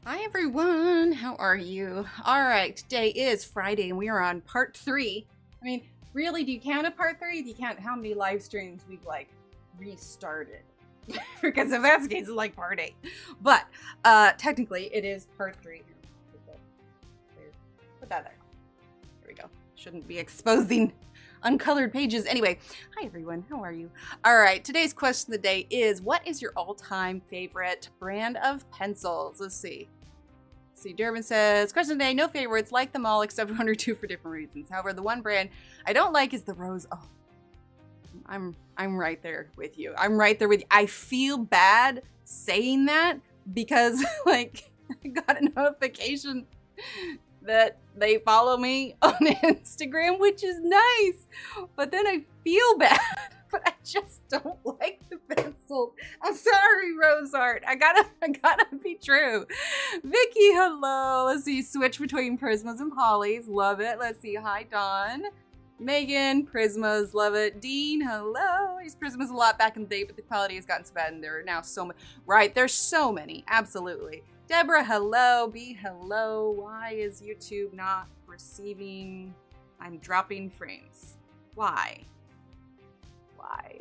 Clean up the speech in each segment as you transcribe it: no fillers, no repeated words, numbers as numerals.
Hi everyone, how are you? All right, today is Friday and we are on part 3. I mean, really, do you count a part 3? Do you count how many live streams we've like restarted? Because if that's the case, it's like part 8. But technically, it is part 3. Put that there. There we go. Shouldn't be exposing uncolored pages. Anyway, hi everyone, how are you? All right, today's question of the day is, what is your all-time favorite brand of pencils? Let's see. Derwent says, question of the day, no favorites, like them all except 1 or 2 for different reasons. However, the one brand I don't like is the Rose. Oh, I'm right there with you. I'm right there with you. I feel bad saying that because like I got a notification that they follow me on Instagram, which is nice, but then I feel bad. But I just don't like the pencil. I'm sorry, Rose Art. I gotta be true. Vicky, hello. Let's see, switch between Prismas and Polys. Love it. Let's see, hi, Dawn. Megan, Prismas, love it. Dean, hello. I used Prismas a lot back in the day, but the quality has gotten so bad, and there are now so many. Right, there's so many, absolutely. Deborah, hello. B, hello. Why is YouTube not receiving? I'm dropping frames. Why? Why?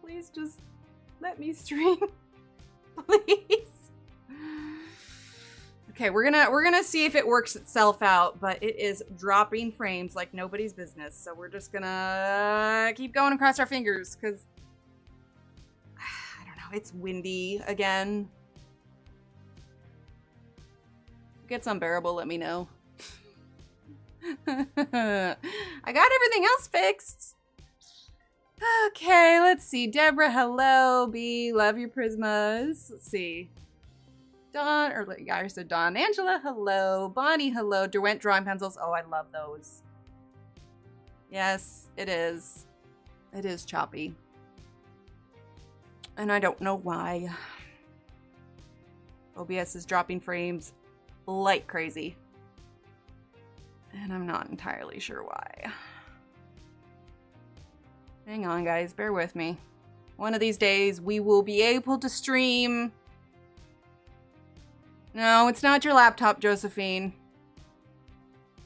Please just let me stream, please. Okay, we're gonna see if it works itself out, but it is dropping frames like nobody's business. So we're just gonna keep going and cross our fingers because I don't know. It's windy again. If it gets unbearable, let me know. I got everything else fixed. Okay, let's see. Deborah, hello. B, love your Prismas. Let's see. Dawn, or yeah, I said Dawn. Angela, hello. Bonnie, hello. Derwent drawing pencils. Oh, I love those. Yes, it is. It is choppy. And I don't know why. OBS is dropping frames like crazy. And I'm not entirely sure why. Hang on, guys. Bear with me. One of these days, we will be able to stream. No, it's not your laptop, Josephine.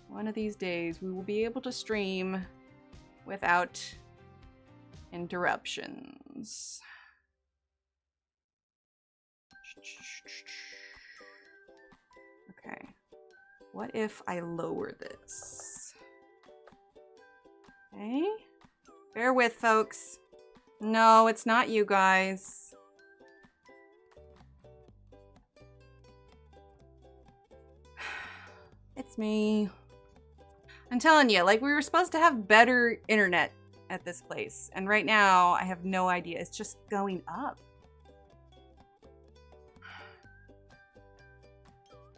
One of these days, we will be able to stream without interruptions. Okay. What if I lower this? Okay. Bear with, folks. No, it's not you guys. It's me. I'm telling you, like, we were supposed to have better internet at this place. And right now, I have no idea. It's just going up.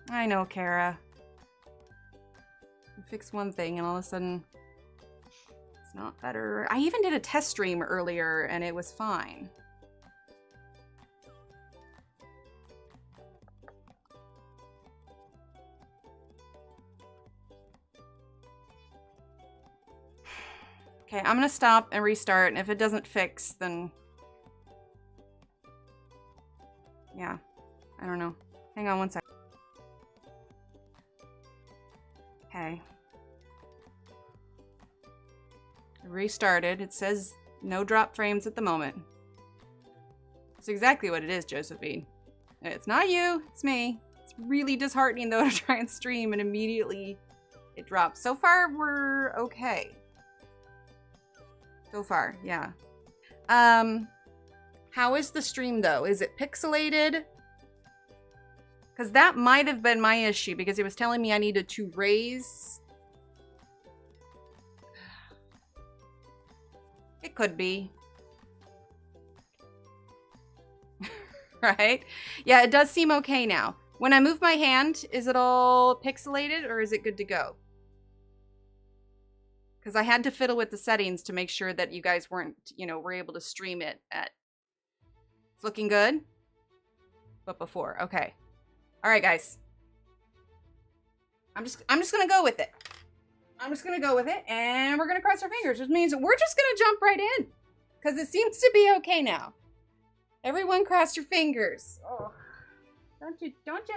I know, Kara. You fix one thing and all of a sudden it's not better. I even did a test stream earlier and it was fine. Okay, I'm gonna stop and restart, and if it doesn't fix, then yeah, I don't know. Hang on one second. Okay. Restarted. It says no drop frames at the moment. That's exactly what it is, Josephine. It's not you, it's me. It's really disheartening though to try and stream and immediately it drops. So far, we're okay. So far, yeah. How is the stream though? Is it pixelated? Because that might have been my issue because it was telling me I needed to raise. It could be. Right? Yeah, it does seem okay now. When I move my hand, is it all pixelated or is it good to go? Because I had to fiddle with the settings to make sure that you guys weren't, you know, were able to stream it at... It's looking good? But before, okay. All right, guys. I'm just gonna go with it. I'm just gonna go with it, and we're gonna cross our fingers, which means we're just gonna jump right in, because it seems to be okay now. Everyone cross your fingers. Oh. Don't you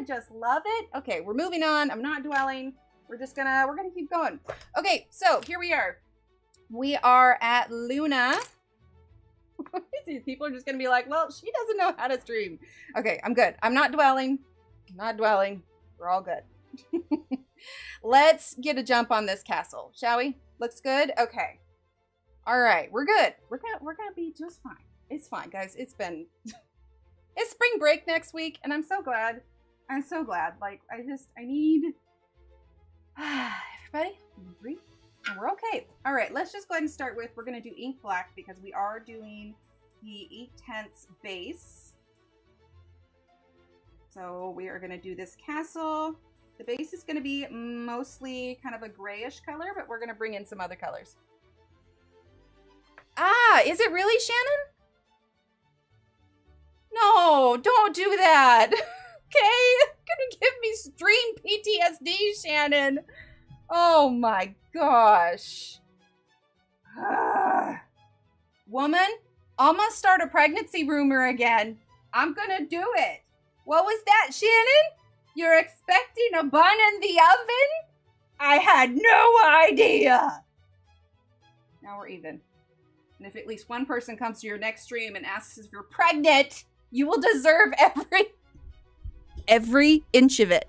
just love it? Okay, we're moving on. I'm not dwelling. We're gonna keep going. Okay, so here we are. We are at Luna. These people are just gonna be like, well, she doesn't know how to stream. Okay, I'm good. I'm not dwelling. I'm not dwelling. We're all good. Let's get a jump on this castle, shall we? Looks good? Okay. All right, we're good. We're gonna be just fine. It's fine, guys. It's spring break next week, and I'm so glad. I'm so glad. Like, I need everybody breathe, and we're okay. All right, let's just go ahead and start with, we're gonna do ink black because we are doing the Inktense base. So we are gonna do this castle. The base is gonna be mostly kind of a grayish color, but we're gonna bring in some other colors. Ah, is it really, Shannon? No, don't do that. Okay? Gonna give me stream PTSD, Shannon. Oh my gosh. Woman, I'm gonna start a pregnancy rumor again. I'm gonna do it. What was that, Shannon? You're expecting a bun in the oven? I had no idea. Now we're even. And if at least one person comes to your next stream and asks if you're pregnant, you will deserve every inch of it.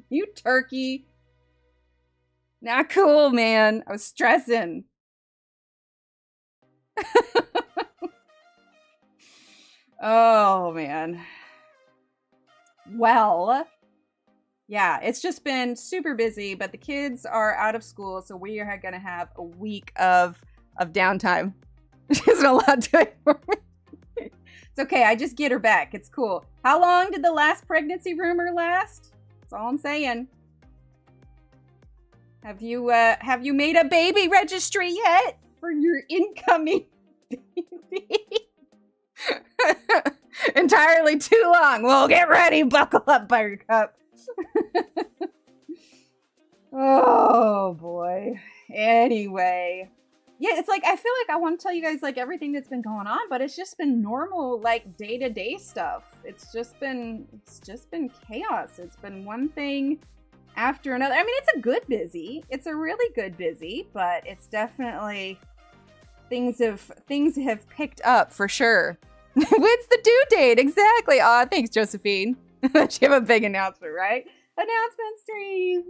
You turkey. Not cool, man. I was stressing. Oh, man. Well, yeah, it's just been super busy, but the kids are out of school, so we are going to have a week of downtime. Which isn't a lot to it for me. It's okay, I just get her back. It's cool. How long did the last pregnancy rumor last? That's all I'm saying. Have you made a baby registry yet for your incoming baby? Entirely too long. Well, get ready. Buckle up, Buttercup. Oh, boy. Anyway. Yeah, it's like, I feel like I want to tell you guys, like, everything that's been going on, but it's just been normal, like, day-to-day stuff. It's just been chaos. It's been one thing after another. I mean, it's a good busy. It's a really good busy, but it's definitely, things have picked up for sure. When's the due date? Exactly. Aw, thanks, Josephine. She have a big announcement, right? Announcement stream.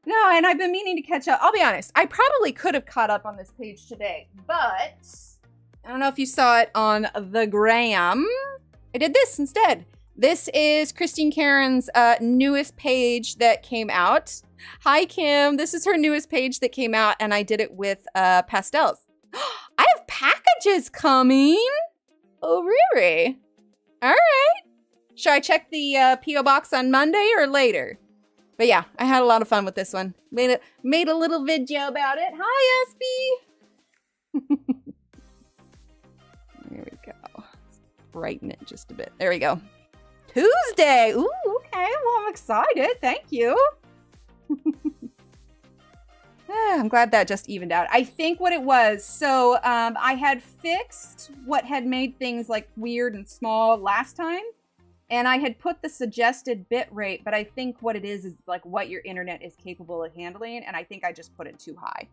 No, and I've been meaning to catch up. I'll be honest. I probably could have caught up on this page today, but I don't know if you saw it on the gram. I did this instead. This is Christine Karen's newest page that came out. Hi, Kim. This is her newest page that came out, and I did it with pastels. I have packages coming. Oh, really? All right. Should I check the P.O. box on Monday or later? But yeah, I had a lot of fun with this one. Made a little video about it. Hi, Espy. There we go. Let's brighten it just a bit. There we go. Tuesday. Ooh, okay. Well, I'm excited. Thank you. I'm glad that just evened out. I think what it was, so I had fixed what had made things like weird and small last time. And I had put the suggested bit rate, but I think what it is like what your internet is capable of handling. And I think I just put it too high.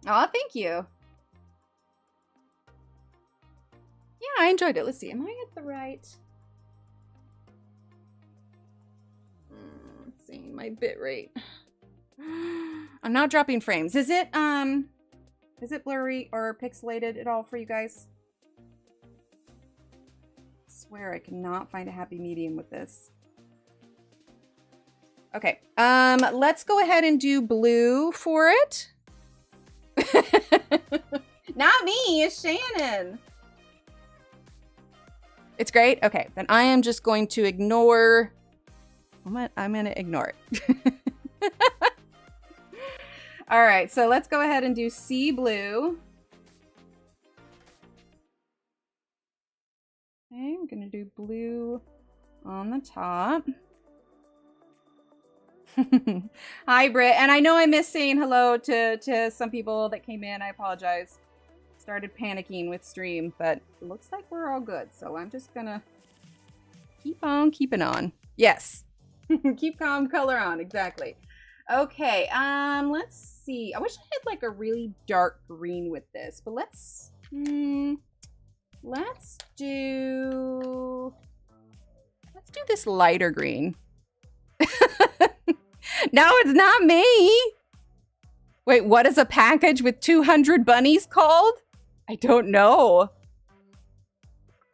Oh, thank you. Yeah, I enjoyed it. Let's see. Am I at the right? Let's see. My bit rate. I'm not dropping frames. Is it blurry or pixelated at all for you guys? Swear I cannot find a happy medium with this. Okay, let's go ahead and do blue for it. Not me, it's Shannon. It's great. Okay, then I am just going to ignore. I'm gonna ignore it. All right, so let's go ahead and do sea blue. Okay, I'm gonna do blue on the top. Hi, Britt. And I know I missed saying hello to some people that came in. I apologize. Started panicking with stream, but it looks like we're all good. So I'm just gonna keep on keeping on. Yes. Keep calm, color on. Exactly. Okay. Let's see. I wish I had like a really dark green with this, but let's do this lighter green. No, it's not me. Wait, what is a package with 200 bunnies called? I don't know.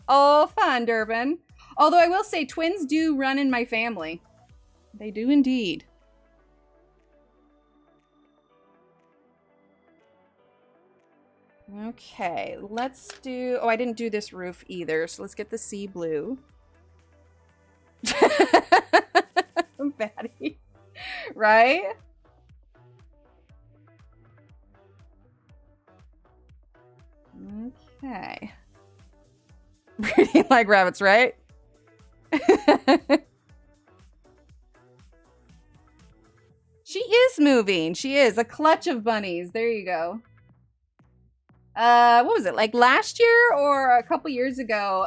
Oh, fun, Derwent. Although I will say twins do run in my family. They do indeed. Okay, let's do... Oh, I didn't do this roof either, so let's get the sea blue. Batty. Right? Okay. Breeding like rabbits, right? She is moving. She is. A clutch of bunnies. There you go. What was it? Like last year or a couple years ago,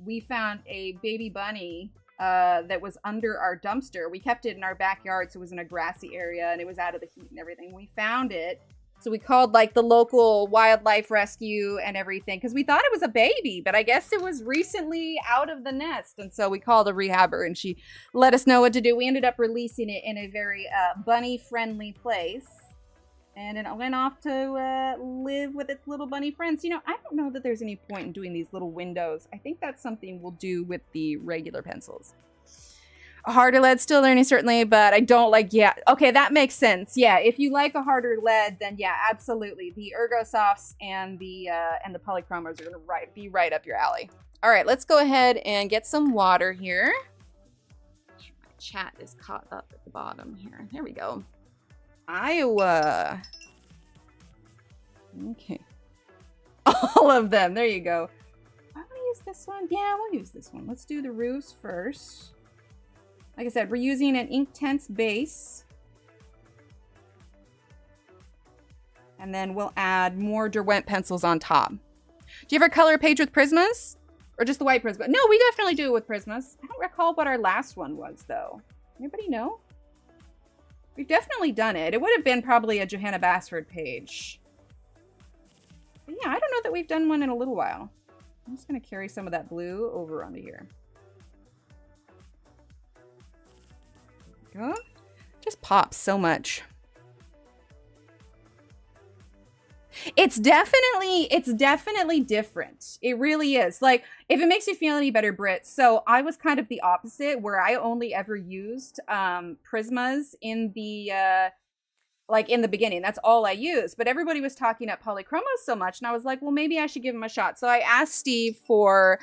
we found a baby bunny that was under our dumpster. We kept it in our backyard, so it was in a grassy area and it was out of the heat and everything. We found it. So we called like the local wildlife rescue and everything because we thought it was a baby, but I guess it was recently out of the nest. And so we called a rehabber and she let us know what to do. We ended up releasing it in a very bunny-friendly place. And it went off to live with its little bunny friends. You know, I don't know that there's any point in doing these little windows. I think that's something we'll do with the regular pencils. A harder lead, still learning, certainly, but I don't like, yeah. Okay, that makes sense. Yeah, if you like a harder lead, then yeah, absolutely. The Ergosofts and the polychromos are going to be right up your alley. All right, let's go ahead and get some water here. My chat is caught up at the bottom here. There we go. Iowa. Okay. All of them. There you go. I'm going to use this one. Yeah, we'll use this one. Let's do the roofs first. Like I said, we're using an Inktense base. And then we'll add more Derwent pencils on top. Do you ever color a page with Prismas? Or just the white Prisma? No, we definitely do it with Prismas. I don't recall what our last one was, though. Anybody know? We've definitely done it. It would have been probably a Johanna Basford page. But yeah, I don't know that we've done one in a little while. I'm just going to carry some of that blue over onto here. Go. Just pops so much. It's definitely different. It really is. Like, if it makes you feel any better, Britt. So I was kind of the opposite, where I only ever used Prismas in the like in the beginning. That's all I used. But everybody was talking up polychromos so much, and I was like, well, maybe I should give them a shot. So I asked Steve for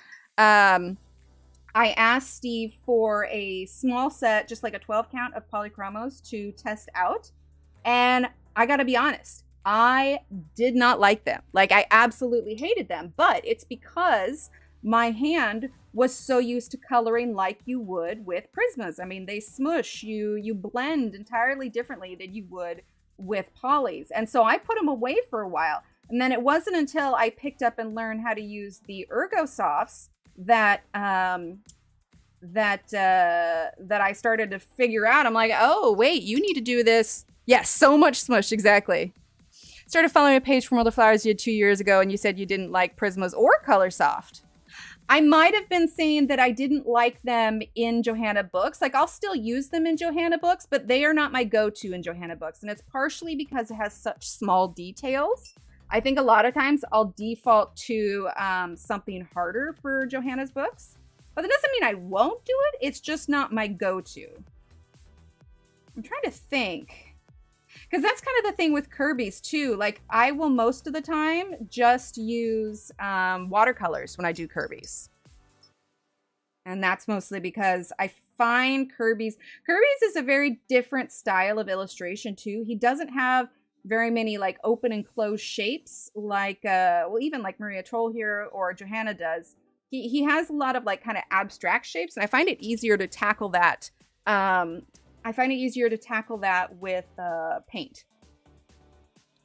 a small set, just like a 12 count of polychromos to test out. And I gotta be honest, I did not like them. Like, I absolutely hated them, but it's because my hand was so used to coloring like you would with Prismas. I mean, they smush, you blend entirely differently than you would with polys. And so I put them away for a while. And then it wasn't until I picked up and learned how to use the Ergosofts that I started to figure out. I'm like, oh, wait, you need to do this. Yes, so much smush, exactly. Started following a page from World of Flowers you had 2 years ago, and you said you didn't like Prismas or Colorsoft. I might have been saying that I didn't like them in Johanna books. Like, I'll still use them in Johanna books, but they are not my go-to in Johanna books. And it's partially because it has such small details. I think a lot of times I'll default to something harder for Johanna's books. But that doesn't mean I won't do it. It's just not my go-to. I'm trying to think. Because that's kind of the thing with Kirby's too. Like, I will most of the time just use watercolors when I do Kirby's. And that's mostly because I find Kirby's is a very different style of illustration too. He doesn't have very many like open and closed shapes like, well, even like Maria Trolle here or Johanna does. He has a lot of like kind of abstract shapes, and I find it easier to tackle that. I I find it easier to tackle that with paint.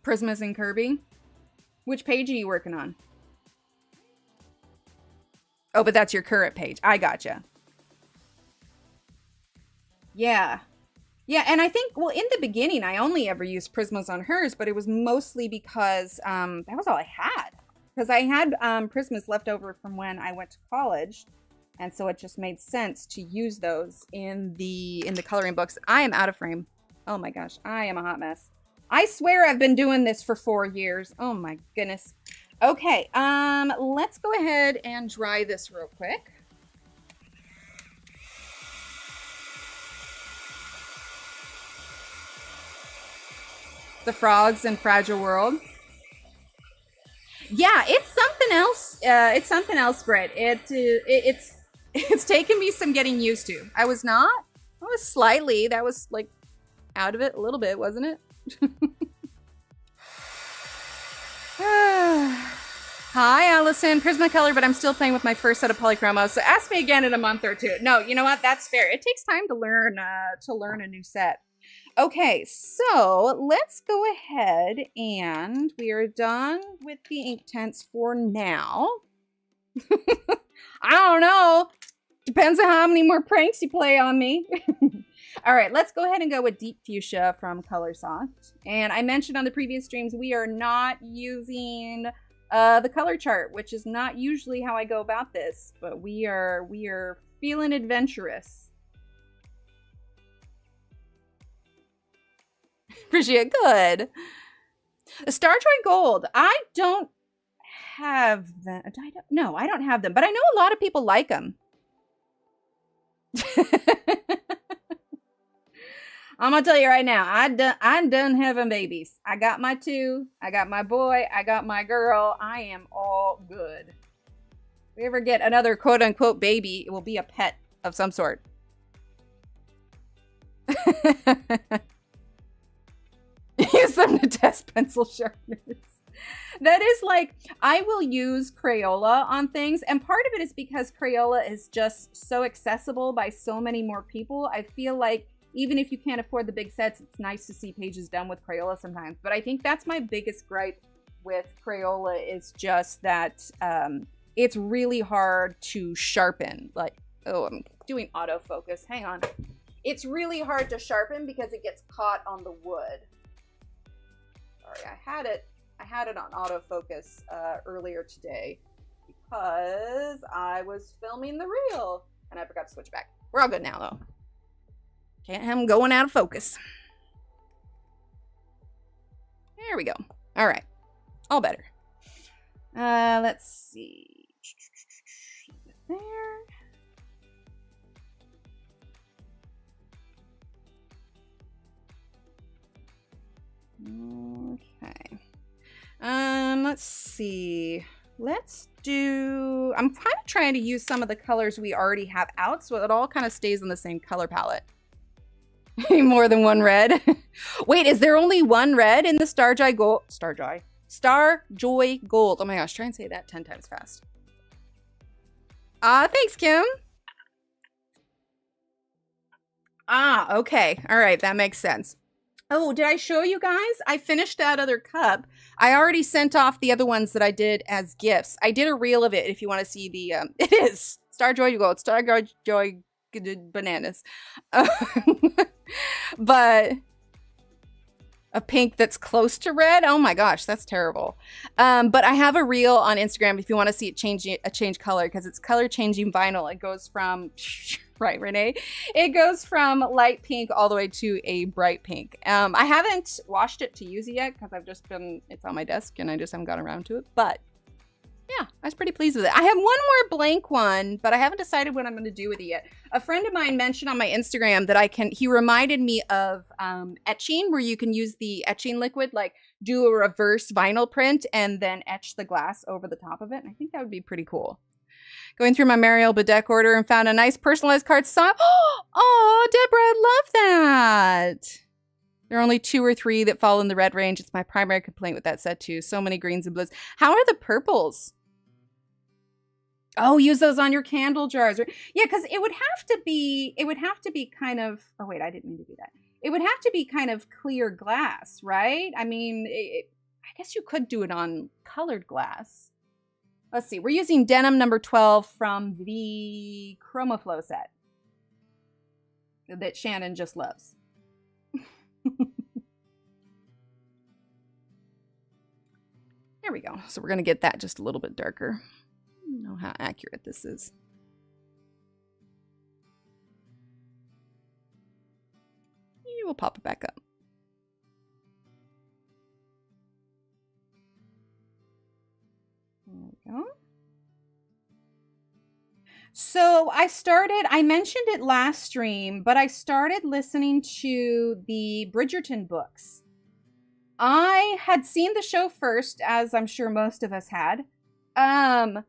Prismas and Kirby. Which page are you working on? Oh, but that's your current page. I gotcha. Yeah. Yeah, and I think, well, in the beginning, I only ever used Prismas on hers, but it was mostly because that was all I had. Because I had Prismas left over from when I went to college, and so it just made sense to use those in the coloring books. I am out of frame. Oh my gosh, I am a hot mess. I swear I've been doing this for 4 years. Oh my goodness. Okay, let's go ahead and dry this real quick. The frogs in Fragile World. Yeah, it's something else. It's something else, Britt. It's taken me some getting used to. I was slightly. That was like out of it a little bit, wasn't it? Hi, Allison. Prismacolor, but I'm still playing with my first set of polychromos. So ask me again in a month or two. No, you know what? That's fair. It takes time to learn a new set. Okay, so let's go ahead and we are done with the ink tints for now. I don't know. Depends on how many more pranks you play on me. All right, let's go ahead and go with Deep Fuchsia from Colorsoft. And I mentioned on the previous streams, we are not using the color chart, which is not usually how I go about this, but we are feeling adventurous. Bridget, good. Starjoy Gold. I don't have them. No, I don't have them, but I know a lot of people like them. I'm gonna tell you right now, I'm done having babies. I got my 2. I got my boy. I got my girl. I am all good. If we ever get another quote unquote baby, it will be a pet of some sort. Use them to test pencil sharpeners. That is like, I will use Crayola on things, and part of it is because Crayola is just so accessible by so many more people. I feel like even if you can't afford the big sets, it's nice to see pages done with Crayola sometimes. But I think that's my biggest gripe with Crayola, is just that it's really hard to sharpen. Like, oh, I'm doing autofocus. Hang on. It's really hard to sharpen because it gets caught on the wood. Sorry, I had it on autofocus earlier today because I was filming the reel and I forgot to switch back. We're all good now though. Can't have them going out of focus. There we go. All right, all better. Let's see. There. Okay. Let's see. Let's do, I'm kind of trying to use some of the colors we already have out so it all kind of stays on the same color palette. More than one red. Wait, is there only one red in the Starjoy Gold? Starjoy Gold. Oh my gosh, try and say that 10 times fast. Thanks, Kim. Okay. All right, that makes sense. Oh, did I show you guys? I finished that other cup. I already sent off the other ones that I did as gifts. I did a reel of it if you want to see the, it is Starjoy Gold, Starjoy Bananas. But a pink that's close to red. Oh my gosh, that's terrible. But I have a reel on Instagram if you want to see it change color, because it's color changing vinyl. It goes from, right, Renee? It goes from light pink all the way to a bright pink. I haven't washed it to use it yet because I've just been, it's on my desk and I just haven't gotten around to it. But yeah, I was pretty pleased with it. I have one more blank one, but I haven't decided what I'm going to do with it yet. A friend of mine mentioned on my Instagram that he reminded me of etching, where you can use the etching liquid, like do a reverse vinyl print and then etch the glass over the top of it. And I think that would be pretty cool. Going through my Mariel Bedeck order and found a nice personalized card sign. Oh, Deborah, I love that. There are only 2 or 3 that fall in the red range. It's my primary complaint with that set too. So many greens and blues. How are the purples? Oh, use those on your candle jars. Yeah, because it would have to be kind of, oh wait, I didn't mean to do that. It would have to be kind of clear glass, right? I mean, I guess you could do it on colored glass. Let's see, we're using denim number 12 from the ChromaFlow set that Shannon just loves. There we go. So we're going to get that just a little bit darker. I don't know how accurate this is. We'll pop it back up. There we go. So I mentioned it last stream, but I started listening to the Bridgerton books. I had seen the show first, as I'm sure most of us had. I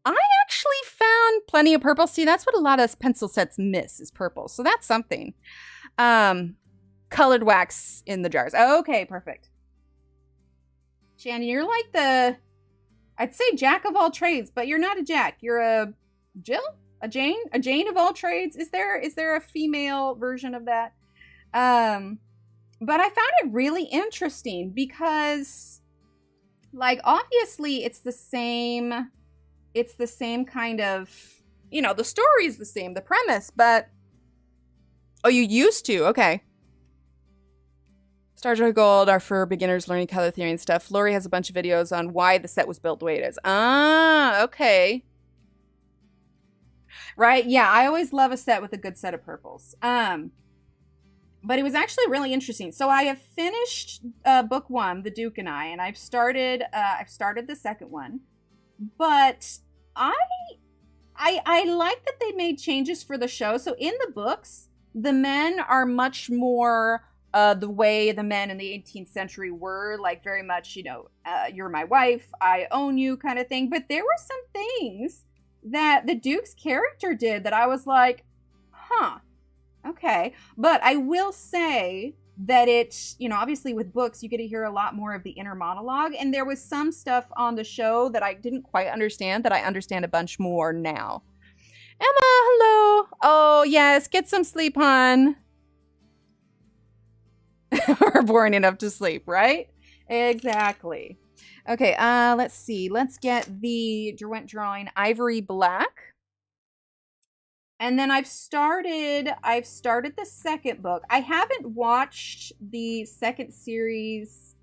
actually found plenty of purple. See, that's what a lot of pencil sets miss, is purple. So that's something. Colored wax in the jars. Okay, perfect. Shannon, you're like I'd say jack of all trades, but you're not a jack. You're a Jill? A Jane? A Jane of all trades? Is there a female version of that? But I found it really interesting because, like, obviously it's the same kind of, you know, the story is the same, the premise, but, oh, you used to, okay. Star Joy Gold are for beginners learning color theory and stuff. Lori has a bunch of videos on why the set was built the way it is. Ah, okay. Right, yeah, I always love a set with a good set of purples. But it was actually really interesting. So I have finished book 1, The Duke and I, and I've started the second one. But I like that they made changes for the show. So in the books, the men are much more the way the men in the 18th century were, like very much, you know, you're my wife, I own you kind of thing. But there were some things that the Duke's character did that I was like, huh. Okay, but I will say that it's, you know, obviously with books, you get to hear a lot more of the inner monologue. And there was some stuff on the show that I didn't quite understand that I understand a bunch more now. Emma, hello. Oh, yes, get some sleep, hon. We're boring enough to sleep, right? Exactly. Okay, let's see. Let's get the Derwent drawing Ivory Black. And then I've started the second book. I haven't watched the second series,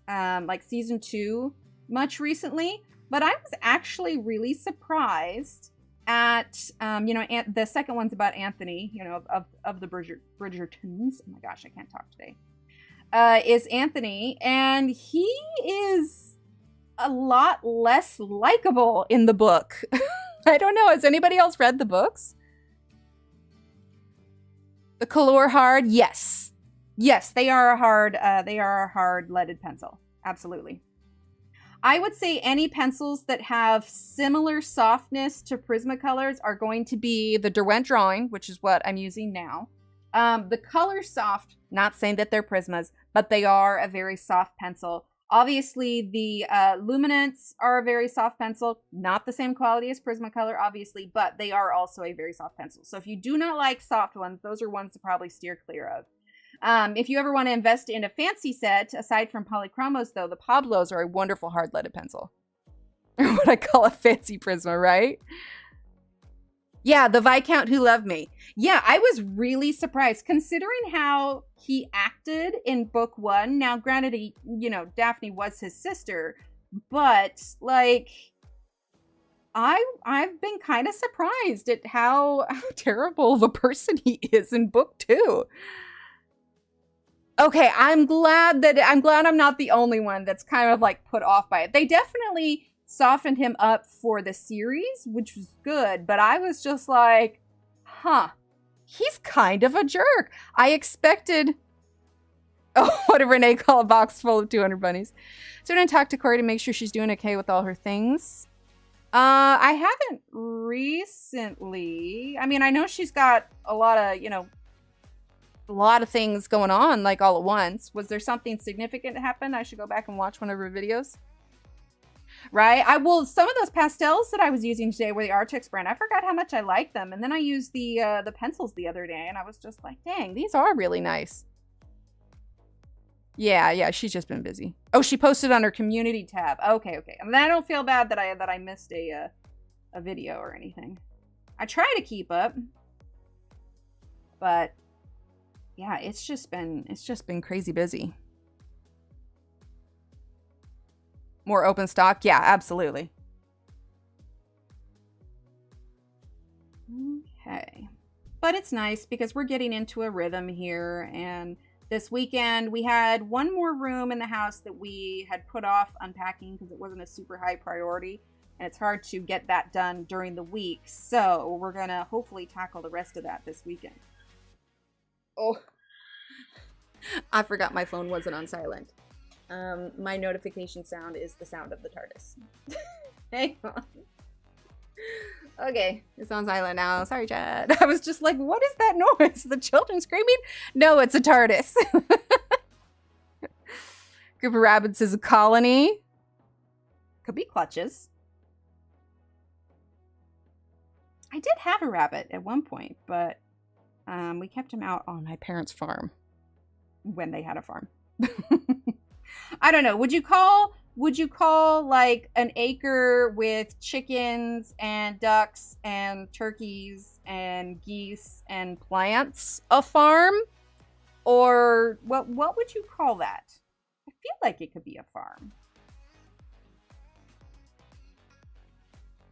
like season 2, much recently, but I was actually really surprised at, you know, the second one's about Anthony, you know, of the Bridgertons. Oh my gosh, I can't talk today. Is Anthony, and he is a lot less likable in the book. I don't know. Has anybody else read the books? The color hard, yes. Yes, they are a hard leaded pencil. Absolutely. I would say any pencils that have similar softness to Prismacolors are going to be the Derwent drawing, which is what I'm using now. The Color Soft, not saying that they're Prismas, but they are a very soft pencil. Obviously, the Luminance are a very soft pencil. Not the same quality as Prismacolor, obviously, but they are also a very soft pencil. So if you do not like soft ones, those are ones to probably steer clear of. If you ever want to invest in a fancy set, aside from Polychromos, though, the Pablos are a wonderful hard-leaded pencil. Or what I call a fancy Prisma, right? Yeah, the Viscount Who Loved Me. Yeah, I was really surprised considering how he acted in book 1. Now, granted, he, you know, Daphne was his sister, but like, I've been kind of surprised at how terrible of a person he is in book 2. Okay, I'm glad I'm not the only one that's kind of like put off by it. They definitely softened him up for the series, which was good, but I was just like, huh, he's kind of a jerk. I expected, oh, what did Renee call a box full of 200 bunnies? So I'm going to talk to Corey to make sure she's doing okay with all her things. I haven't recently. I mean, I know she's got a lot of, you know, a lot of things going on, like all at once. Was there something significant that happened? I should go back and watch one of her videos. Right? Some of those pastels that I was using today were the Artex brand. I forgot how much I liked them. And then I used the pencils the other day and I was just like, dang, these are really nice. Yeah, she's just been busy. Oh, she posted on her community tab. Okay. And then I don't feel bad that I missed a video or anything. I try to keep up. But yeah, it's just been crazy busy. More open stock? Yeah, absolutely. Okay. But it's nice because we're getting into a rhythm here. And this weekend, we had one more room in the house that we had put off unpacking because it wasn't a super high priority. And it's hard to get that done during the week. So we're going to hopefully tackle the rest of that this weekend. Oh, I forgot my phone wasn't on silent. My notification sound is the sound of the TARDIS. Hang on. Okay, it's on silent now. Sorry, Chad. I was just like, what is that noise? The children screaming? No, it's a TARDIS. Group of rabbits is a colony. Could be clutches. I did have a rabbit at one point, but we kept him out on my parents' farm when they had a farm. I don't know. Would you call like an acre with chickens and ducks and turkeys and geese and plants a farm? Or what would you call that? I feel like it could be a farm.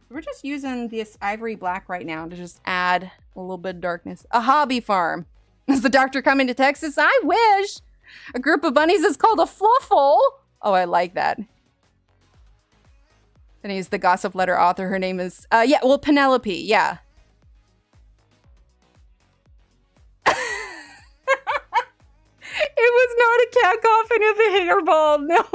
We're just using this ivory black right now to just add a little bit of darkness. A hobby farm. Is the doctor coming to Texas? I wish. A group of bunnies is called a fluffle. Oh, I like that. And he's the gossip letter author. Her name is, Penelope. Yeah. It was not a cat coffin of a hairball. No.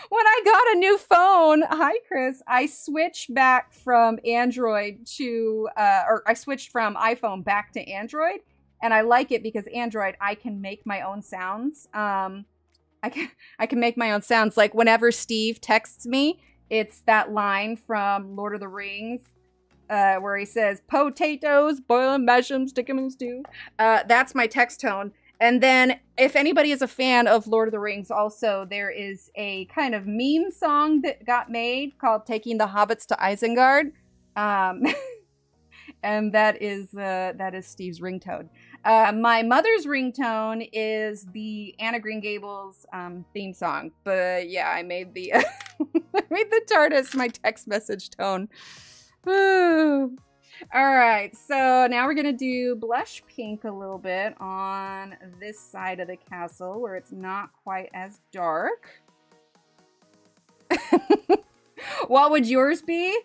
When I got a new phone, hi Chris, I switched back from Android to, I switched from iPhone back to Android. And I like it because Android, I can make my own sounds. I can make my own sounds. Like whenever Steve texts me, it's that line from Lord of the Rings where he says, potatoes, boil them, mash them, stick them in stew. That's my text tone. And then if anybody is a fan of Lord of the Rings, also there is a kind of meme song that got made called Taking the Hobbits to Isengard. And that is Steve's ringtone. My mother's ringtone is the Anna Green Gables theme song. But yeah, I made the I made the TARDIS my text message tone. Ooh. All right, so now we're gonna do blush pink a little bit on this side of the castle where it's not quite as dark. What would yours be?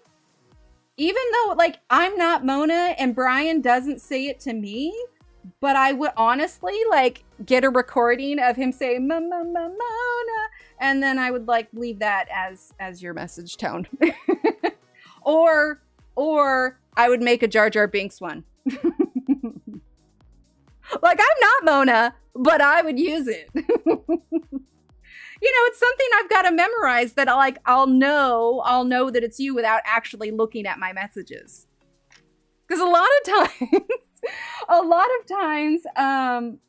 Even though, like, I'm not Mona and Brian doesn't say it to me, but I would honestly, like, get a recording of him saying, Mona, and then I would, like, leave that as your message tone. Or I would make a Jar Jar Binks one. Like, I'm not Mona, but I would use it. You know, it's something I've got to memorize that I'll know that it's you without actually looking at my messages. Because a lot of times,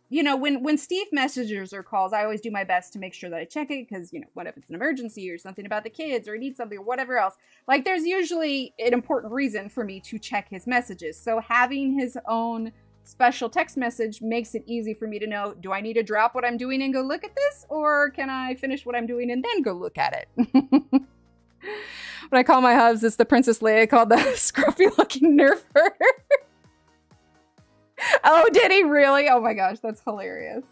you know, when Steve messages or calls, I always do my best to make sure that I check it because, you know, what if it's an emergency or something about the kids or he needs something or whatever else. Like, there's usually an important reason for me to check his messages. So having his own special text message makes it easy for me to know, do I need to drop what I'm doing and go look at this? Or can I finish what I'm doing and then go look at it? When I call my hubs, it's the Princess Leia called the scruffy looking nerfer. Oh, did he really? Oh my gosh, that's hilarious.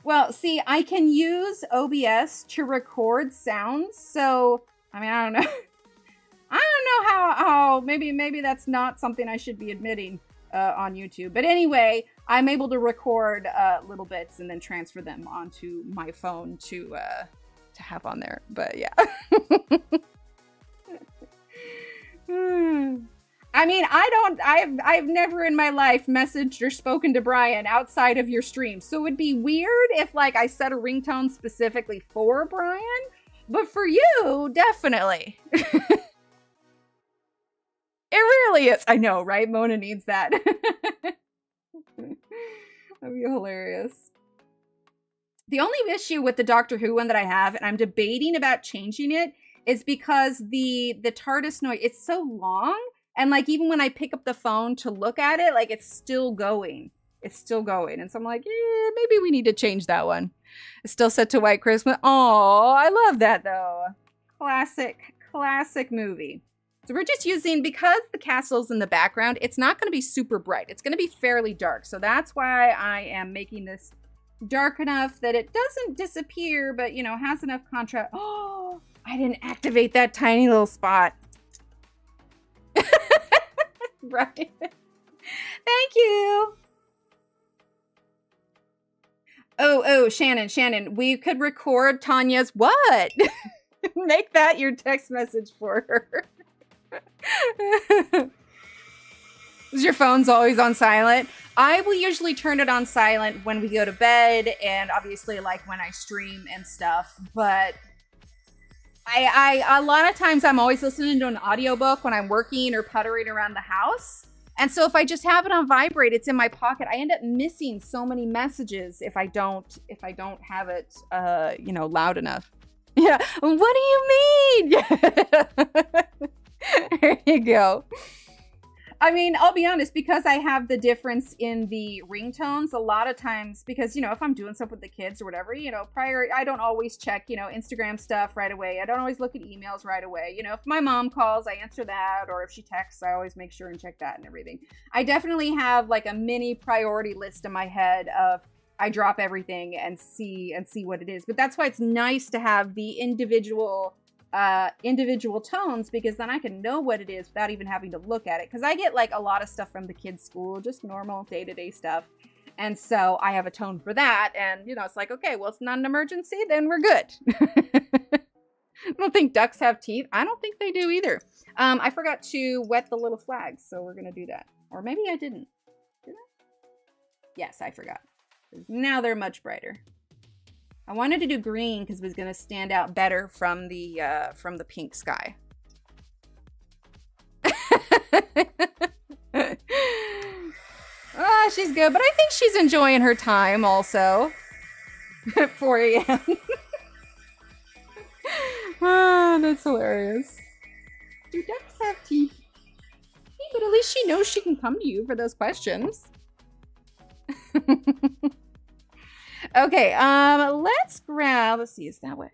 Well, see, I can use OBS to record sounds. So, I mean, I don't know. I don't know how maybe that's not something I should be admitting on YouTube. But anyway, I'm able to record little bits and then transfer them onto my phone to have on there. But yeah. I mean, I've never in my life messaged or spoken to Brian outside of your stream. So it would be weird if like I set a ringtone specifically for Brian, but for you, definitely. It really is. I know, right? Mona needs that. That'd be hilarious. The only issue with the Doctor Who one that I have, and I'm debating about changing it, is because the TARDIS noise, it's so long. And like, even when I pick up the phone to look at it, like it's still going. It's still going. And so I'm like, maybe we need to change that one. It's still set to White Christmas. Oh, I love that though. Classic movie. So we're just using, because the castle's in the background, it's not going to be super bright. It's going to be fairly dark. So that's why I am making this dark enough that it doesn't disappear, but, you know, has enough contrast. Oh, I didn't activate that tiny little spot. Right. Thank you. Oh, Shannon, we could record Tanya's what? Make that your text message for her. Is your phone's always on silent? I will usually turn it on silent when we go to bed, and obviously like when I stream and stuff, but I a lot of times I'm always listening to an audiobook when I'm working or puttering around the house. And so if I just have it on vibrate, it's in my pocket, I end up missing so many messages if I don't have it you know, loud enough. Yeah. What do you mean? There you go. I mean, I'll be honest, because I have the difference in the ringtones, a lot of times, because, you know, if I'm doing stuff with the kids or whatever, you know, I don't always check, you know, Instagram stuff right away. I don't always look at emails right away. You know, if my mom calls, I answer that, or if she texts, I always make sure and check that and everything. I definitely have like a mini priority list in my head of I drop everything and see what it is. But that's why it's nice to have the individual tones, because then I can know what it is without even having to look at it, because I get like a lot of stuff from the kids' school, just normal day-to-day stuff, and so I have a tone for that, and you know, it's like, okay, well, it's not an emergency, then we're good. I don't think ducks have teeth. I don't think they do either. I forgot to wet the little flags, so we're gonna do that, or maybe I didn't. Did I? Yes, I forgot. Now they're much brighter. I wanted to do green because it was going to stand out better from the pink sky. She's good, but I think she's enjoying her time also. At 4 a.m. That's hilarious. Do ducks have teeth? Hey, but at least she knows she can come to you for those questions. Okay, let's grab, let's see, is that what?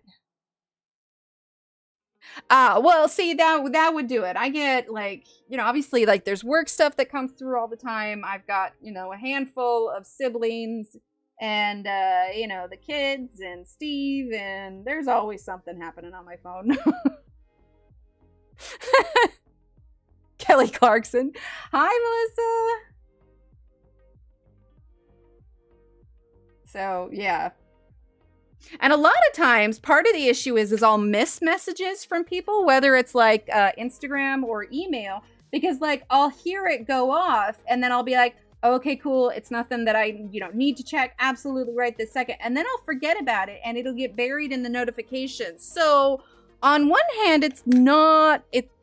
Well, see, that would do it. I get like, you know, obviously like there's work stuff that comes through all the time. I've got, you know, a handful of siblings and, you know, the kids and Steve, and there's always something happening on my phone. Kelly Clarkson. Hi, Melissa. So, yeah. And a lot of times, part of the issue is I'll miss messages from people, whether it's like Instagram or email, because like I'll hear it go off and then I'll be like, oh, okay, cool. It's nothing that I, you know, need to check absolutely right this second. And then I'll forget about it and it'll get buried in the notifications. So on one hand, it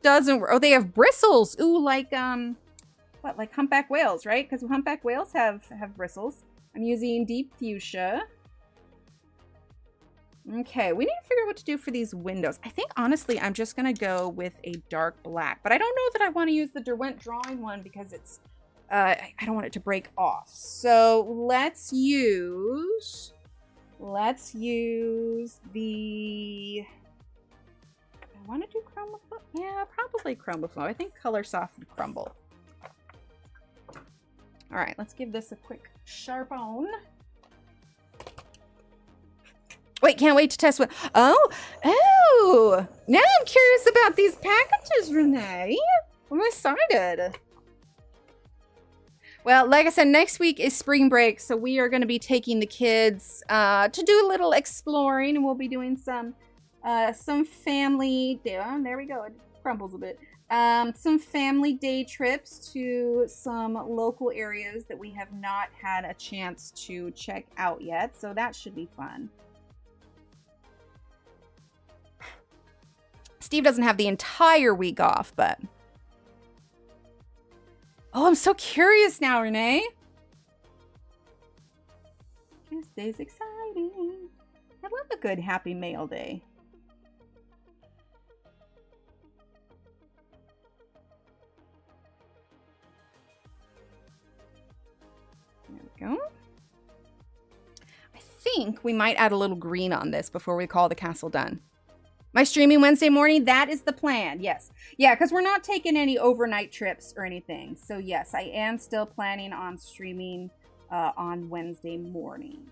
doesn't, oh, they have bristles. Ooh, like, what, like humpback whales, right? Because humpback whales have bristles. I'm using deep fuchsia. Okay, we need to figure out what to do for these windows. I think, honestly, I'm just going to go with a dark black. But I don't know that I want to use the Derwent drawing one because it's, I don't want it to break off. So let's use the, I want to do Chroma Flow? Yeah, probably Chroma Flow. I think Color Soft would crumble. All right, let's give this a quick sharp on. Wait, can't wait to test one. Oh, now I'm curious about these packages, Renee. I'm excited. Well, like I said, next week is spring break, so we are going to be taking the kids to do a little exploring, and we'll be doing some family, there we go, it crumbles a bit, Some family day trips to some local areas that we have not had a chance to check out yet, so that should be fun. Steve doesn't have the entire week off, but... Oh, I'm so curious now, Renee. Tuesday's exciting. I love a good happy mail day. There we go. I think we might add a little green on this before we call the castle done. My streaming Wednesday morning, that is the plan, yes. Yeah, because we're not taking any overnight trips or anything. So yes, I am still planning on streaming on Wednesday morning.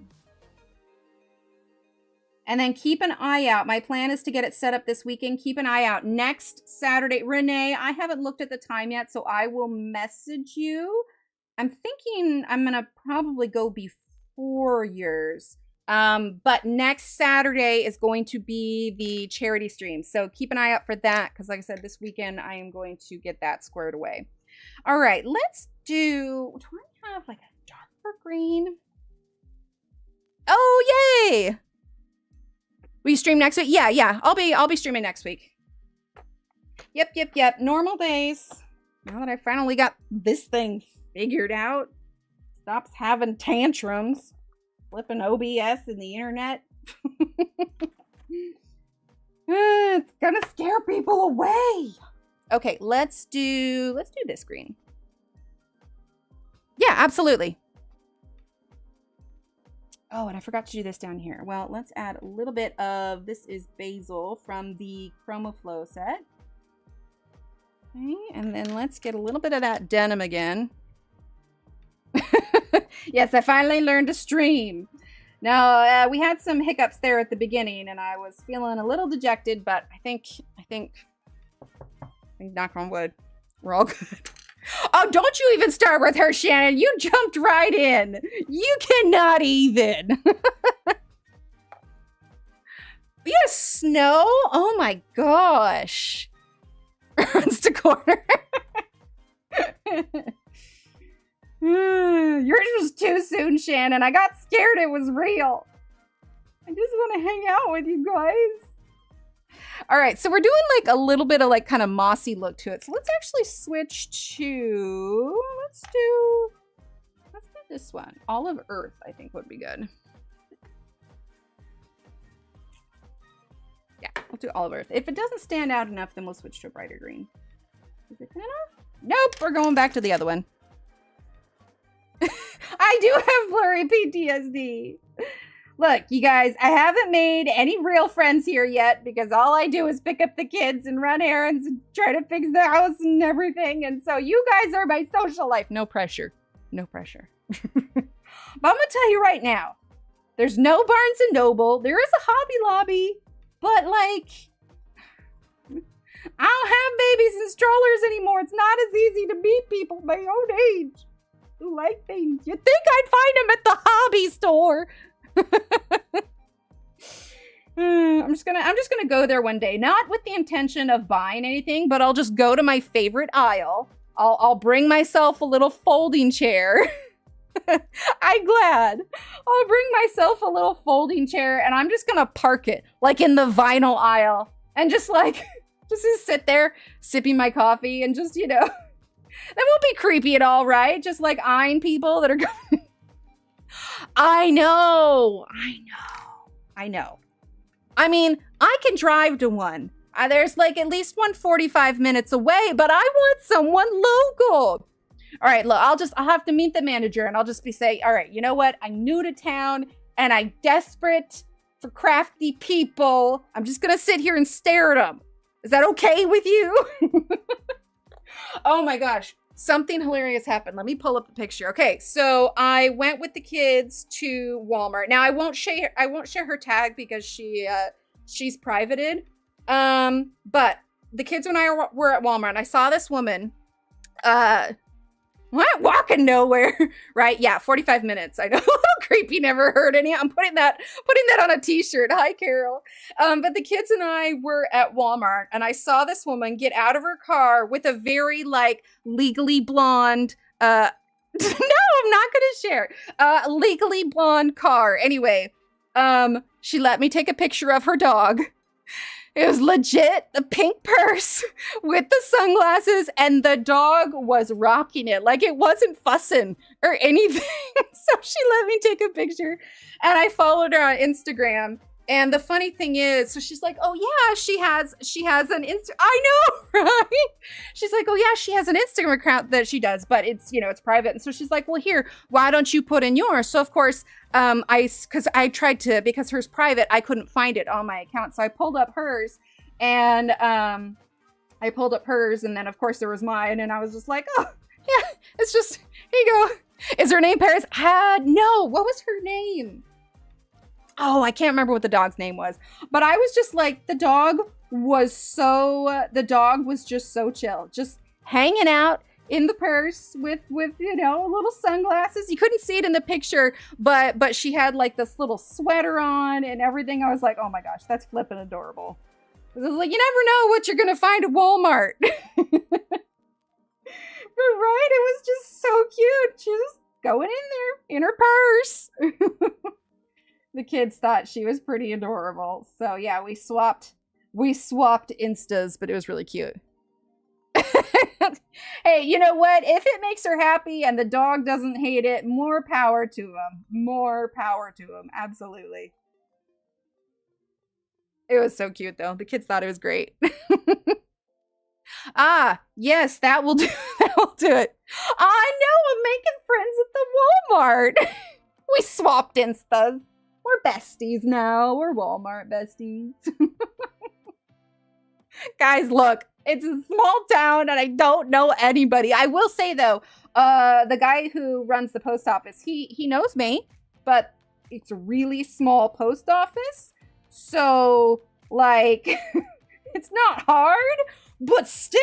And then keep an eye out. My plan is to get it set up this weekend. Keep an eye out. Next Saturday, Renee, I haven't looked at the time yet, so I will message you. I'm thinking I'm going to probably go before yours. But next Saturday is going to be the charity stream. So keep an eye out for that. Because like I said, this weekend I am going to get that squared away. All right, let's do I have like a darker green? Oh, yay! Will you stream next week? Yeah. I'll be streaming next week. Yep. Normal days. Now that I finally got this thing figured out. Stops having tantrums. Flipping OBS and the internet. It's gonna scare people away. Okay, let's do this green. Yeah, absolutely. Oh, and I forgot to do this down here. Well, let's add a little bit of, this is basil from the Chroma Flow set. Okay, and then let's get a little bit of that denim again. Yes, I finally learned to stream. Now, we had some hiccups there at the beginning, and I was feeling a little dejected, but I think, knock on wood, we're all good. Oh, don't you even start with her, Shannon. You jumped right in. You cannot even. Yes, snow? Oh my gosh. Runs to corner. Yours was too soon, Shannon. I got scared it was real. I just want to hang out with you guys. All right, so we're doing like a little bit of like kind of mossy look to it. So let's actually switch to, let's do this one. Olive Earth, I think would be good. Yeah, we'll do Olive Earth. If it doesn't stand out enough, then we'll switch to a brighter green. Is it good enough? Nope, we're going back to the other one. I do have blurry PTSD. Look, you guys, I haven't made any real friends here yet because all I do is pick up the kids and run errands and try to fix the house and everything. And so you guys are my social life. No pressure. No pressure. But I'm going to tell you right now, there's no Barnes & Noble. There is a Hobby Lobby. But like, I don't have babies and strollers anymore. It's not as easy to meet people my own age who like things. You'd think I'd find them at the hobby store. I'm just gonna go there one day, not with the intention of buying anything, but I'll just go to my favorite aisle. I'll bring myself a little folding chair. I'm glad. I'll bring myself a little folding chair and I'm just gonna park it like in the vinyl aisle and just sit there sipping my coffee and just, you know, that won't be creepy at all, right? Just like eyeing people that are going. I know. I mean, I can drive to one. There's like at least one 45 minutes away, but I want someone local. All right, look, I'll have to meet the manager and I'll just be saying, all right, you know what? I'm new to town and I'm desperate for crafty people. I'm just going to sit here and stare at them. Is that okay with you? Oh my gosh. Something hilarious happened. Let me pull up the picture. Okay, so I went with the kids to Walmart. Now I won't share her tag because she's privated. But the kids and I were at Walmart and I saw this woman What? Walking nowhere, right? Yeah, 45 minutes. I know, a little creepy. Never heard any. I'm putting that on a T-shirt. Hi, Carol. But the kids and I were at Walmart, and I saw this woman get out of her car with a very like legally blonde. No, I'm not gonna share. Legally blonde car. Anyway, she let me take a picture of her dog. It was legit the pink purse with the sunglasses, and the dog was rocking it. Like, it wasn't fussing or anything. So she let me take a picture, and I followed her on Instagram. And the funny thing is, so she's like, oh yeah, she has an I know, right? She's like, oh yeah, she has an Instagram account that she does, but it's, you know, it's private. And so she's like, well, here, why don't you put in yours? So of course, because I tried to, because hers private, I couldn't find it on my account. So I pulled up hers, and and then of course there was mine, and I was just like, oh yeah, it's just, here you go. Is her name Paris? No, what was her name? Oh, I can't remember what the dog's name was, but I was just like, the dog was just so chill, just hanging out in the purse with, you know, little sunglasses. You couldn't see it in the picture, but she had like this little sweater on and everything. I was like, oh my gosh, that's flippin' adorable. I was like, you never know what you're going to find at Walmart. But right, it was just so cute. She was going in there in her purse. The kids thought she was pretty adorable. So yeah, we swapped Instas, but it was really cute. Hey, you know what? If it makes her happy and the dog doesn't hate it, more power to him. More power to him. Absolutely. It was so cute though. The kids thought it was great. Ah, yes, that will do. That will do it. I know, I'm making friends at the Walmart. We swapped Instas. We're besties now. We're Walmart besties. Guys, look, it's a small town and I don't know anybody. I will say though, the guy who runs the post office, he knows me, but it's a really small post office. So like, it's not hard, but still,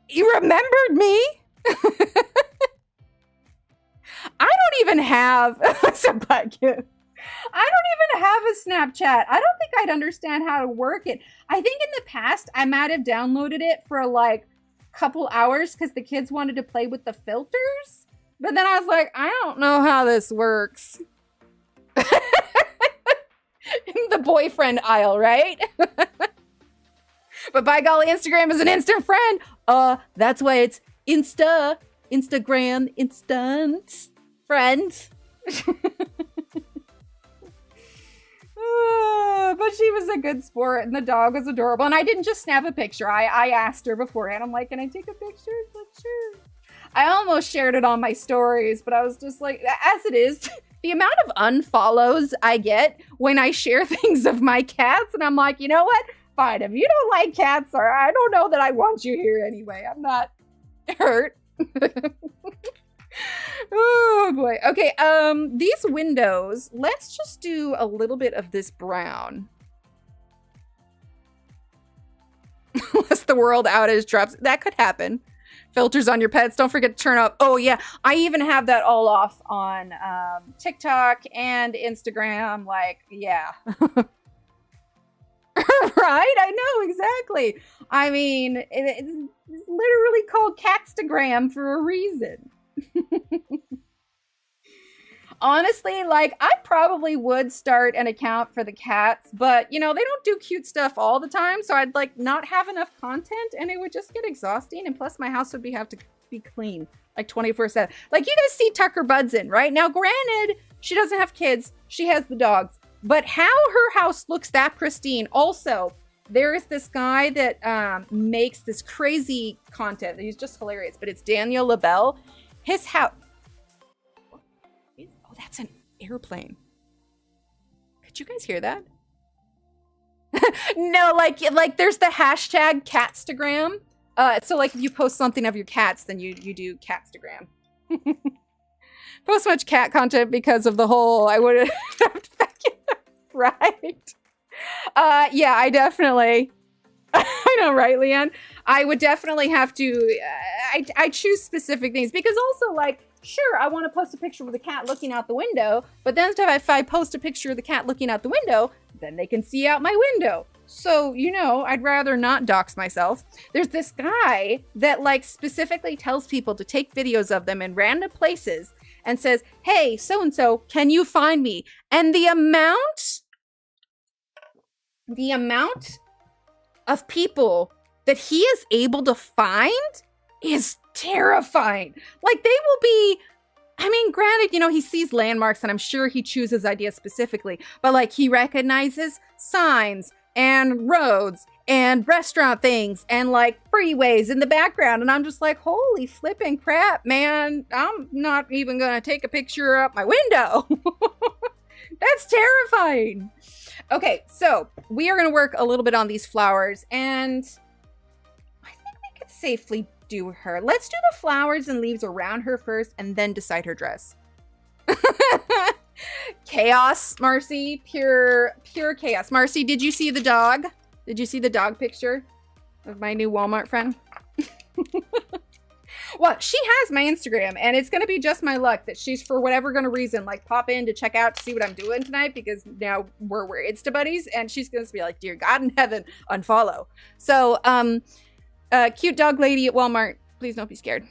you remembered me. I don't even have I don't even have a Snapchat. I don't think I'd understand how to work it. I think in the past I might have downloaded it for like a couple hours because the kids wanted to play with the filters. But then I was like, I don't know how this works. In the boyfriend aisle, right? But by golly, Instagram is an instant friend. That's why it's Instagram, instant friend. But she was a good sport and the dog was adorable. And I didn't just snap a picture. I asked her beforehand. I'm like, can I take a picture? It's like, sure. I almost shared it on my stories, but I was just like, as it is, the amount of unfollows I get when I share things of my cats. And I'm like, you know what? Fine. If you don't like cats, or I don't know that I want you here anyway. I'm not hurt. Oh boy. Okay, these windows, let's just do a little bit of this brown. Unless the world outage drops. That could happen. Filters on your pets. Don't forget to turn off. Oh yeah, I even have that all off on TikTok and Instagram. Like, yeah. Right? I know, exactly. I mean, it's literally called Catstagram for a reason. Honestly, like, I probably would start an account for the cats, but, you know, they don't do cute stuff all the time, so I'd, like, not have enough content, and it would just get exhausting, and plus my house would have to be clean, like, 24/7. Like, you guys see Tucker Budson, right? Now, granted, she doesn't have kids, she has the dogs, but how her house looks that pristine. Also, there is this guy that makes this crazy content. He's just hilarious, but it's Daniel LaBelle. His house... Oh, that's an airplane. Could you guys hear that? No, like there's the hashtag Catstagram. So like if you post something of your cats, then you do Catstagram. Post much cat content because of the whole I would have right. Yeah, I definitely I know, right, Leanne? I would definitely have to, I choose specific things because also like, sure, I want to post a picture of the cat looking out the window, but then if I post a picture of the cat looking out the window, then they can see out my window. So, you know, I'd rather not dox myself. There's this guy that like specifically tells people to take videos of them in random places and says, hey, so-and-so, can you find me? And the amount of people that he is able to find is terrifying. Like they will be, I mean, granted, you know, he sees landmarks and I'm sure he chooses ideas specifically, but like he recognizes signs and roads and restaurant things and like freeways in the background. And I'm just like, holy flipping crap, man. I'm not even gonna take a picture up my window. That's terrifying. Okay, so we are gonna work a little bit on these flowers and I think we could safely do her. Let's do the flowers and leaves around her first and then decide her dress. Chaos, Marcy, pure chaos. Marcy, did you see the dog? Did you see the dog picture of my new Walmart friend? Well, she has my Instagram and it's going to be just my luck that she's for whatever reason, like pop in to check out to see what I'm doing tonight because now we're Insta buddies and she's going to be like, dear God in heaven, unfollow. So, cute dog lady at Walmart, please don't be scared.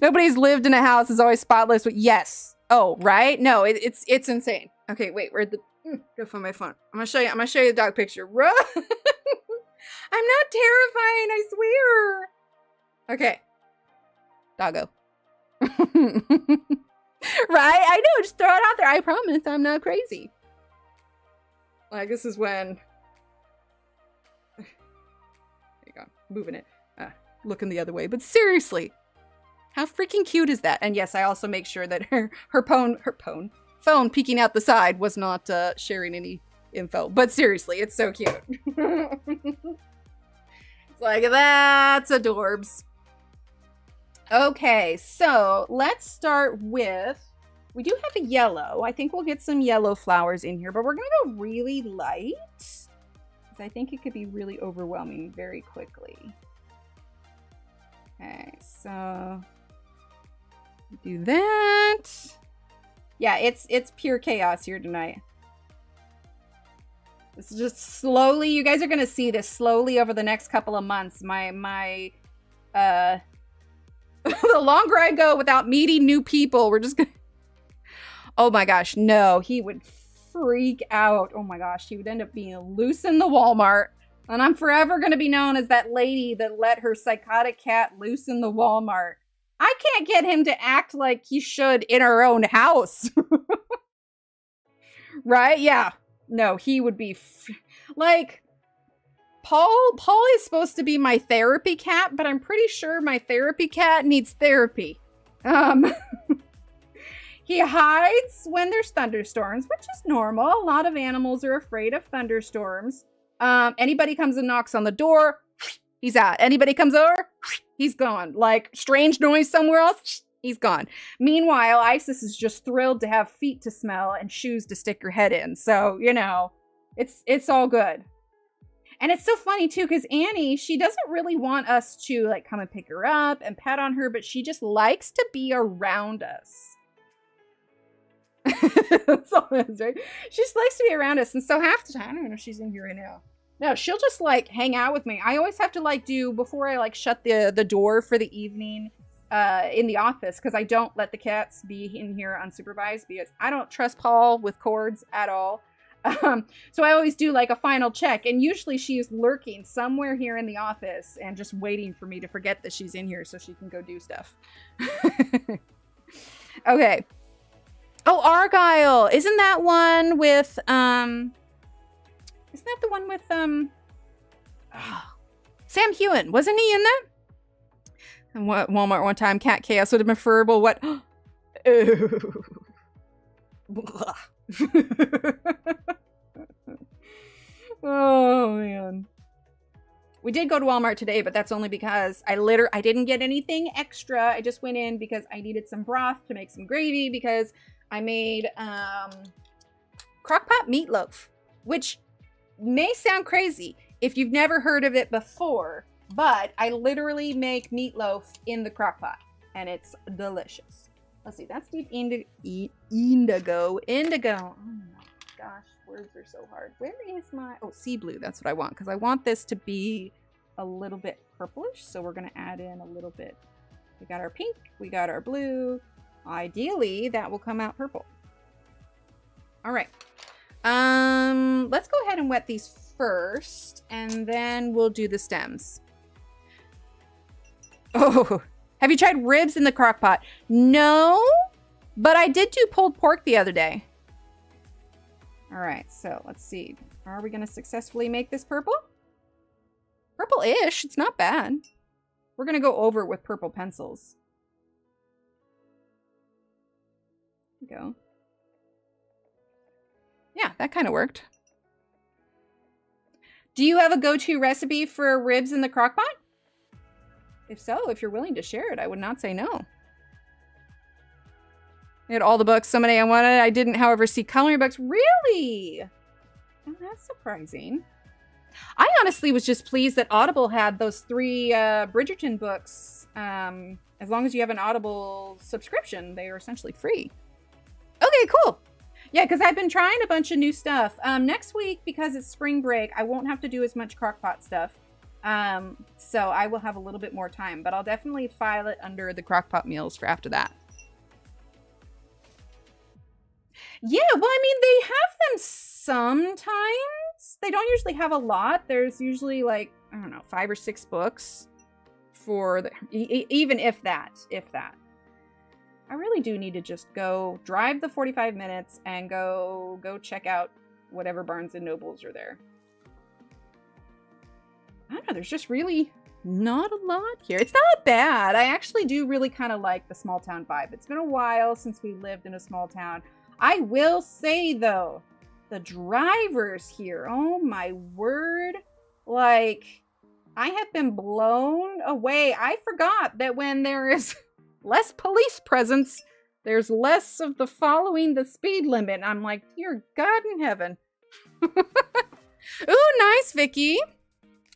Nobody's lived in a house is always spotless with yes. Oh, right? No, it's insane. Okay, wait, where'd the go find my phone. I'm gonna show you the dog picture. I'm not terrifying, I swear. Okay. Doggo. Right? I know, just throw it out there. I promise I'm not crazy. Like this is when there you go. Moving it. Looking the other way. But seriously. How freaking cute is that? And yes, I also make sure that her phone peeking out the side was not sharing any info. But seriously, it's so cute. It's like, that's adorbs. Okay, so let's start with, we do have a yellow. I think we'll get some yellow flowers in here, but we're gonna go really light. Because I think it could be really overwhelming very quickly. Okay, so do that. Yeah, it's pure chaos here tonight. This is just slowly, you guys are gonna see this slowly over the next couple of months. The longer I go without meeting new people, we're just gonna, oh my gosh, no, he would freak out. Oh my gosh, he would end up being loose in the Walmart. And I'm forever gonna be known as that lady that let her psychotic cat loose in the Walmart. I can't get him to act like he should in our own house. Right? Yeah. No, he would be like Paul is supposed to be my therapy cat, but I'm pretty sure my therapy cat needs therapy. He hides when there's thunderstorms, which is normal. A lot of animals are afraid of thunderstorms. Anybody comes and knocks on the door, he's out. Anybody comes over, he's gone. Like strange noise somewhere else, he's gone. Meanwhile, Isis is just thrilled to have feet to smell and shoes to stick her head in. So, you know, it's all good. And it's so funny too, because Annie, she doesn't really want us to like come and pick her up and pet on her, but she just likes to be around us. That's all it is, right? She just likes to be around us. And so half the time, I don't know if she's in here right now. No, she'll just like hang out with me. I always have to like do, before I like shut the door for the evening in the office, because I don't let the cats be in here unsupervised because I don't trust Paul with cords at all. So I always do like a final check, and usually she is lurking somewhere here in the office and just waiting for me to forget that she's in here so she can go do stuff. Okay. Oh, Argyle. Isn't that one with, isn't that the one with, Sam Hewen? Wasn't he in that? And what, Walmart one time, cat chaos would have been preferable. What? Oh, man. We did go to Walmart today, but that's only because I didn't get anything extra. I just went in because I needed some broth to make some gravy because I made crockpot meatloaf, which may sound crazy if you've never heard of it before, but I literally make meatloaf in the crock pot, and it's delicious. Let's see, that's deep indigo. Indigo. Oh my gosh, words are so hard. Where is my, oh, sea blue. That's what I want, because I want this to be a little bit purplish. So we're going to add in a little bit. We got our pink, we got our blue. Ideally, that will come out purple. All right. Let's go ahead and wet these first, and then we'll do the stems. Oh, have you tried ribs in the crock pot? No, but I did do pulled pork the other day. All right, so let's see. Are we going to successfully make this purple? Purple-ish, it's not bad. We're going to go over with purple pencils. There we go. Yeah, that kind of worked. Do you have a go-to recipe for ribs in the crock pot? If so, if you're willing to share it, I would not say no. I had all the books. Somebody I wanted. I didn't, however, see coloring books. Really? Oh, that's surprising. I honestly was just pleased that Audible had those 3 Bridgerton books. As long as you have an Audible subscription, they are essentially free. Okay, cool. Yeah, because I've been trying a bunch of new stuff. Next week, because it's spring break, I won't have to do as much crockpot stuff. So I will have a little bit more time, but I'll definitely file it under the crockpot meals for after that. Yeah, well, I mean, they have them sometimes. They don't usually have a lot. There's usually like, I don't know, 5 or 6 books for the, even if that. I really do need to just go drive the 45 minutes and go check out whatever Barnes and Nobles are there. I don't know, there's just really not a lot here. It's not bad. I actually do really kind of like the small town vibe. It's been a while since we lived in a small town. I will say though, the drivers here, oh my word, like I have been blown away. I forgot that when there is less police presence, there's less of the following the speed limit. I'm like, dear God in heaven. Ooh, nice, Vicky.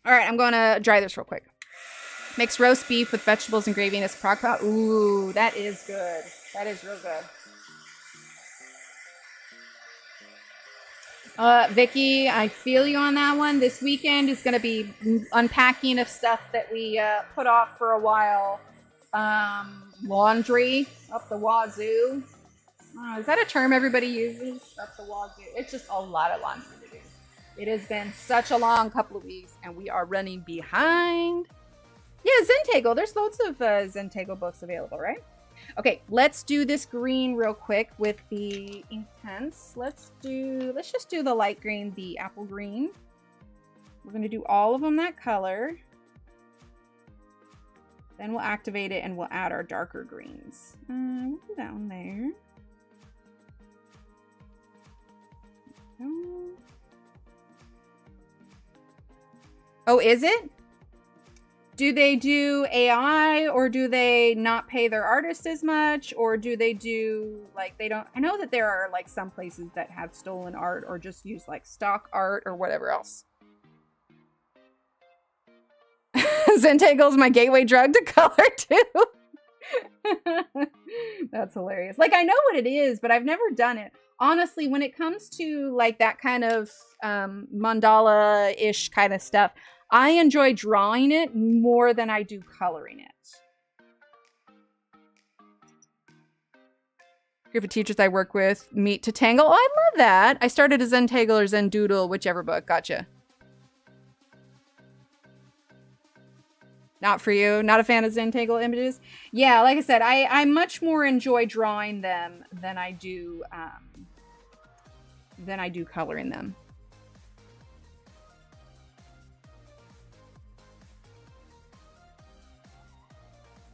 All right, I'm going to dry this real quick. Mix roast beef with vegetables and gravy in this crock pot. Ooh, that is good. That is real good. Vicky, I feel you on that one. This weekend is going to be unpacking of stuff that we put off for a while. Laundry up the wazoo. Is that a term everybody uses? Up the wazoo. It's just a lot of laundry to do. It has been such a long couple of weeks, and we are running behind. Yeah, Zentangle. There's loads of Zentangle books available, right? Okay, let's do this green real quick with the Intense. Let's just do the light green, the apple green. We're going to do all of them that color. Then we'll activate it and we'll add our darker greens. We'll do that one there. Oh, is it? Do they do AI, or do they not pay their artists as much, or do they do like they don't? I know that there are like some places that have stolen art or just use like stock art or whatever else. Zentangle's my gateway drug to color too. That's hilarious. Like I know what it is, but I've never done it. Honestly, when it comes to like that kind of mandala-ish kind of stuff, I enjoy drawing it more than I do coloring it. Group of teachers I work with meet to tangle. Oh, I love that. I started a Zentangle or Zendoodle, whichever book. Gotcha. Not for you. Not a fan of Zentangle images. Yeah, like I said, I much more enjoy drawing them than I do coloring them.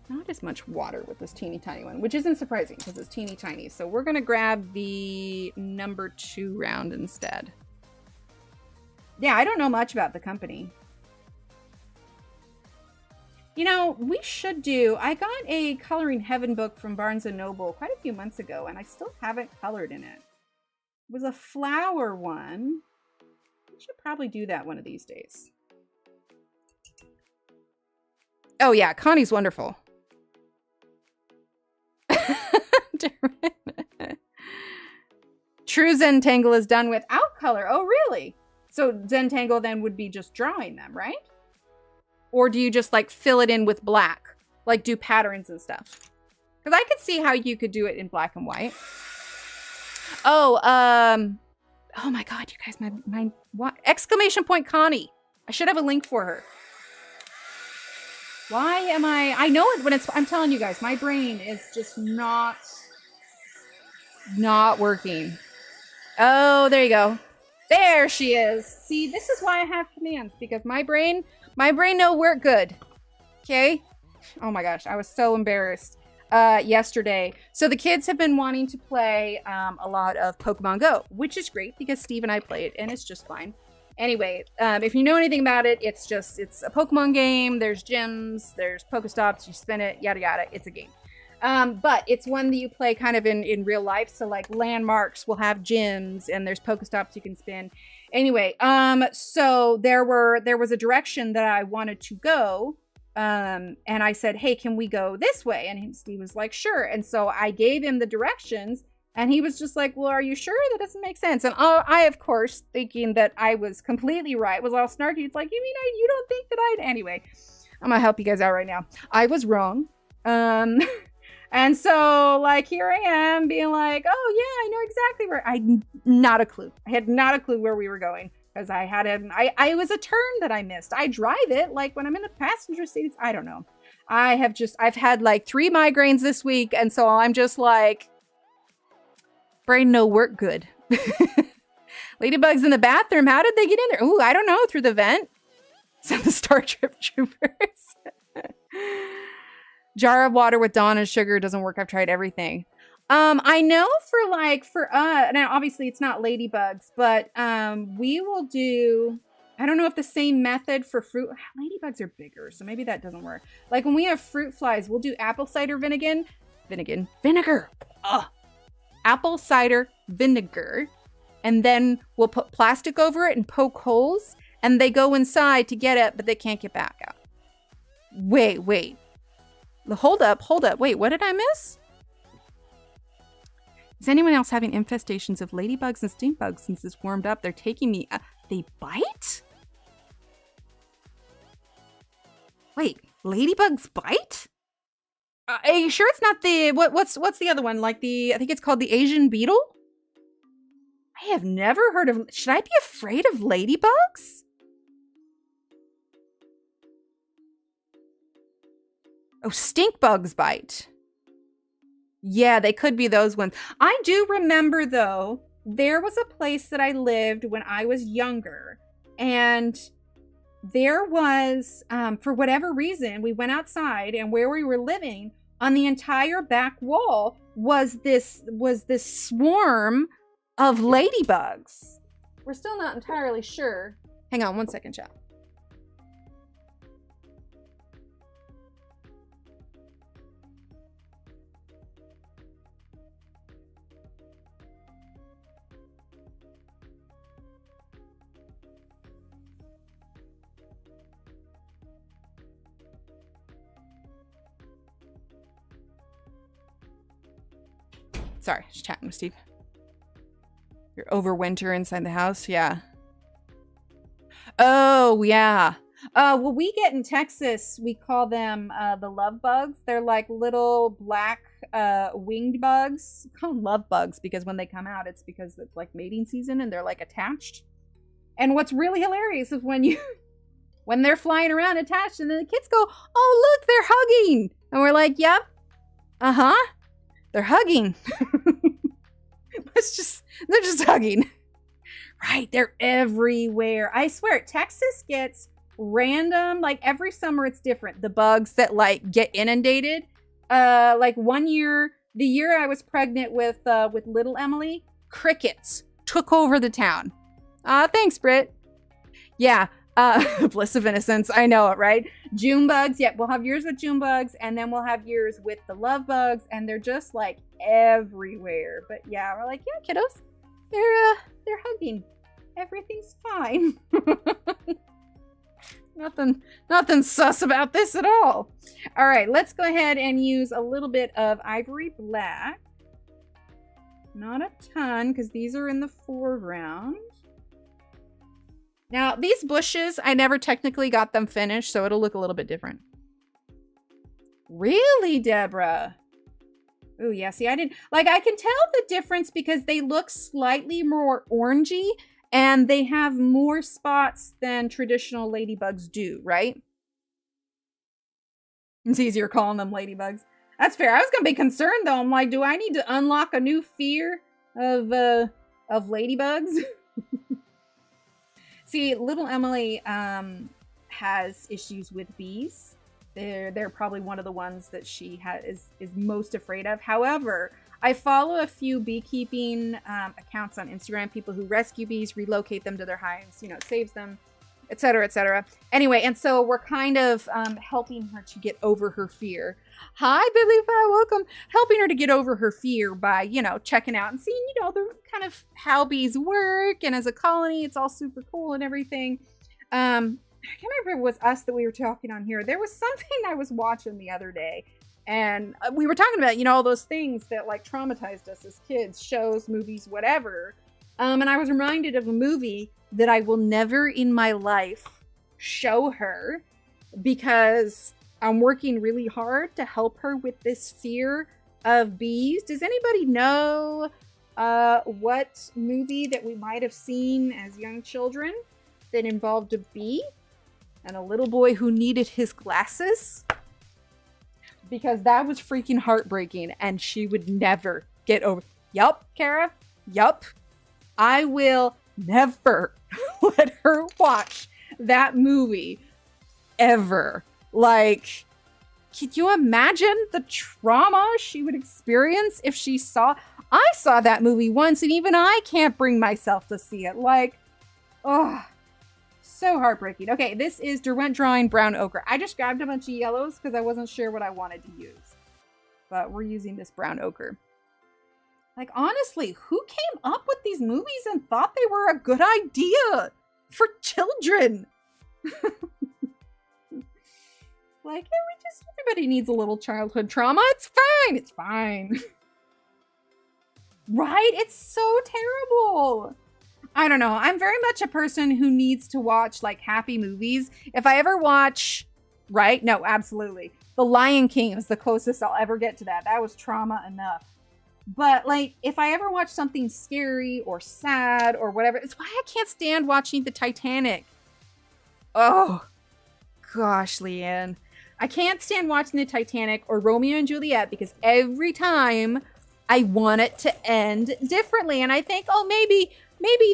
Not as much water with this teeny tiny one, which isn't surprising because it's teeny tiny. So we're going to grab the number 2 round instead. Yeah, I don't know much about the company. You know, we should do, I got a Coloring Heaven book from Barnes & Noble quite a few months ago, and I still haven't colored in it. It was a flower one. We should probably do that one of these days. Oh yeah, Connie's wonderful. True Zentangle is done without color. Oh, really? So Zentangle then would be just drawing them, right? Or do you just like fill it in with black? Like do patterns and stuff? Because I could see how you could do it in black and white. Oh, oh my God, you guys, my what? Exclamation point Connie. I should have a link for her. Why am I know it when it's, I'm telling you guys, my brain is just not working. Oh, there you go. There she is. See, this is why I have commands, because my brain no work good. Okay. Oh my gosh, I was so embarrassed yesterday. So the kids have been wanting to play a lot of Pokemon Go, which is great because Steve and I play it and it's just fine. Anyway, if you know anything about it, it's a Pokemon game. There's gyms, there's Pokestops, you spin it, yada yada. It's a game. But it's one that you play kind of in real life. So like landmarks will have gyms and there's Pokestops you can spin. Anyway, so there was a direction that I wanted to go. And I said, hey, can we go this way? And Steve was like, sure. And so I gave him the directions and he was just like, well, are you sure? That doesn't make sense. And I, of course, thinking that I was completely right, was all snarky. It's like, you mean you don't think that I'd... Anyway, I'm gonna help you guys out right now. I was wrong. And so, like, here I am being like, oh, yeah, I know exactly where... I had not a clue. I had not a clue where we were going. Because I was a turn that I missed. I drive it, like, when I'm in the passenger seats. I don't know. I've had, like, 3 migraines this week. And so I'm just like, brain no work good. Ladybugs in the bathroom. How did they get in there? Ooh, I don't know. Through the vent. So the Star Trip Troopers. Jar of water with Dawn and sugar doesn't work. I've tried everything. I know for now obviously it's not ladybugs, but we will do, I don't know if the same method for fruit. Ladybugs are bigger, so maybe that doesn't work. Like when we have fruit flies, we'll do apple cider vinegar. Apple cider vinegar. And then we'll put plastic over it and poke holes, and they go inside to get it, but they can't get back out. Wait. Hold up. Wait, what did I miss? Is anyone else having infestations of ladybugs and stink bugs since it's warmed up? They're taking me. They bite? Wait, ladybugs bite? Are you sure it's not the what's the other one? Like I think it's called the Asian beetle? I have never heard of. Should I be afraid of ladybugs? Oh, stink bugs bite. Yeah, they could be those ones. I do remember, though, there was a place that I lived when I was younger. And there was, for whatever reason, we went outside, and where we were living, on the entire back wall was this swarm of ladybugs. We're still not entirely sure. Hang on one second, chat. Sorry, just chatting with Steve. You're over winter inside the house? Yeah. Oh, yeah. Well, we get in Texas, we call them the love bugs. They're like little black winged bugs. We call them love bugs because when they come out, it's because it's like mating season and they're like attached. And what's really hilarious is when they're flying around attached and then the kids go, oh, look, they're hugging. And we're like, yep. Uh-huh. They're hugging. They're just hugging. Right, they're everywhere. I swear, Texas gets random, like every summer it's different. The bugs that like get inundated. Like one year, the year I was pregnant with little Emily, crickets took over the town. Thanks, Britt. Yeah. Bliss of innocence. I know it, right? June bugs. Yeah, we'll have years with June bugs, and then we'll have years with the love bugs, and they're just like everywhere. But yeah, we're like, yeah, kiddos, they're hugging. Everything's fine. Nothing sus about this at all. All right, let's go ahead and use a little bit of ivory black. Not a ton, because these are in the foreground. Now, these bushes, I never technically got them finished, so it'll look a little bit different. Really, Deborah? Oh, yeah, see, I didn't... Like, I can tell the difference because they look slightly more orangey, and they have more spots than traditional ladybugs do, right? It's easier calling them ladybugs. That's fair. I was going to be concerned, though. I'm like, do I need to unlock a new fear of ladybugs? See, little Emily has issues with bees. They're probably one of the ones that she is most afraid of. However, I follow a few beekeeping accounts on Instagram, people who rescue bees, relocate them to their hives, you know, saves them, etc., etc. Anyway, and so we're kind of helping her to get over her fear. Hi, Billy, welcome. Helping her to get over her fear by, you know, checking out and seeing, you know, the kind of how bees work. And as a colony, it's all super cool and everything. I can't remember if it was us that we were talking on here. There was something I was watching the other day. And we were talking about, you know, all those things that like traumatized us as kids, shows, movies, whatever. And I was reminded of a movie that I will never in my life show her because I'm working really hard to help her with this fear of bees. Does anybody know what movie that we might have seen as young children that involved a bee and a little boy who needed his glasses? Because that was freaking heartbreaking and she would never get over. Yup, Kara. Yup. I will never let her watch that movie ever. Like, can you imagine the trauma she would experience if she saw... I saw that movie once and even I can't bring myself to see it. Like, oh, so heartbreaking. Okay, this is Derwent Drawing Brown Ochre. I just grabbed a bunch of yellows because I wasn't sure what I wanted to use. But we're using this brown ochre. Like, honestly, who came up with these movies and thought they were a good idea for children? Like, yeah, everybody needs a little childhood trauma. It's fine. It's fine. Right? It's so terrible. I don't know. I'm very much a person who needs to watch, like, happy movies. If I ever watch, right? No, absolutely. The Lion King is the closest I'll ever get to that. That was trauma enough. But, like, if I ever watch something scary or sad or whatever, it's why I can't stand watching the Titanic. Oh, gosh, Leanne. I can't stand watching the Titanic or Romeo and Juliet because every time I want it to end differently. And I think, oh, maybe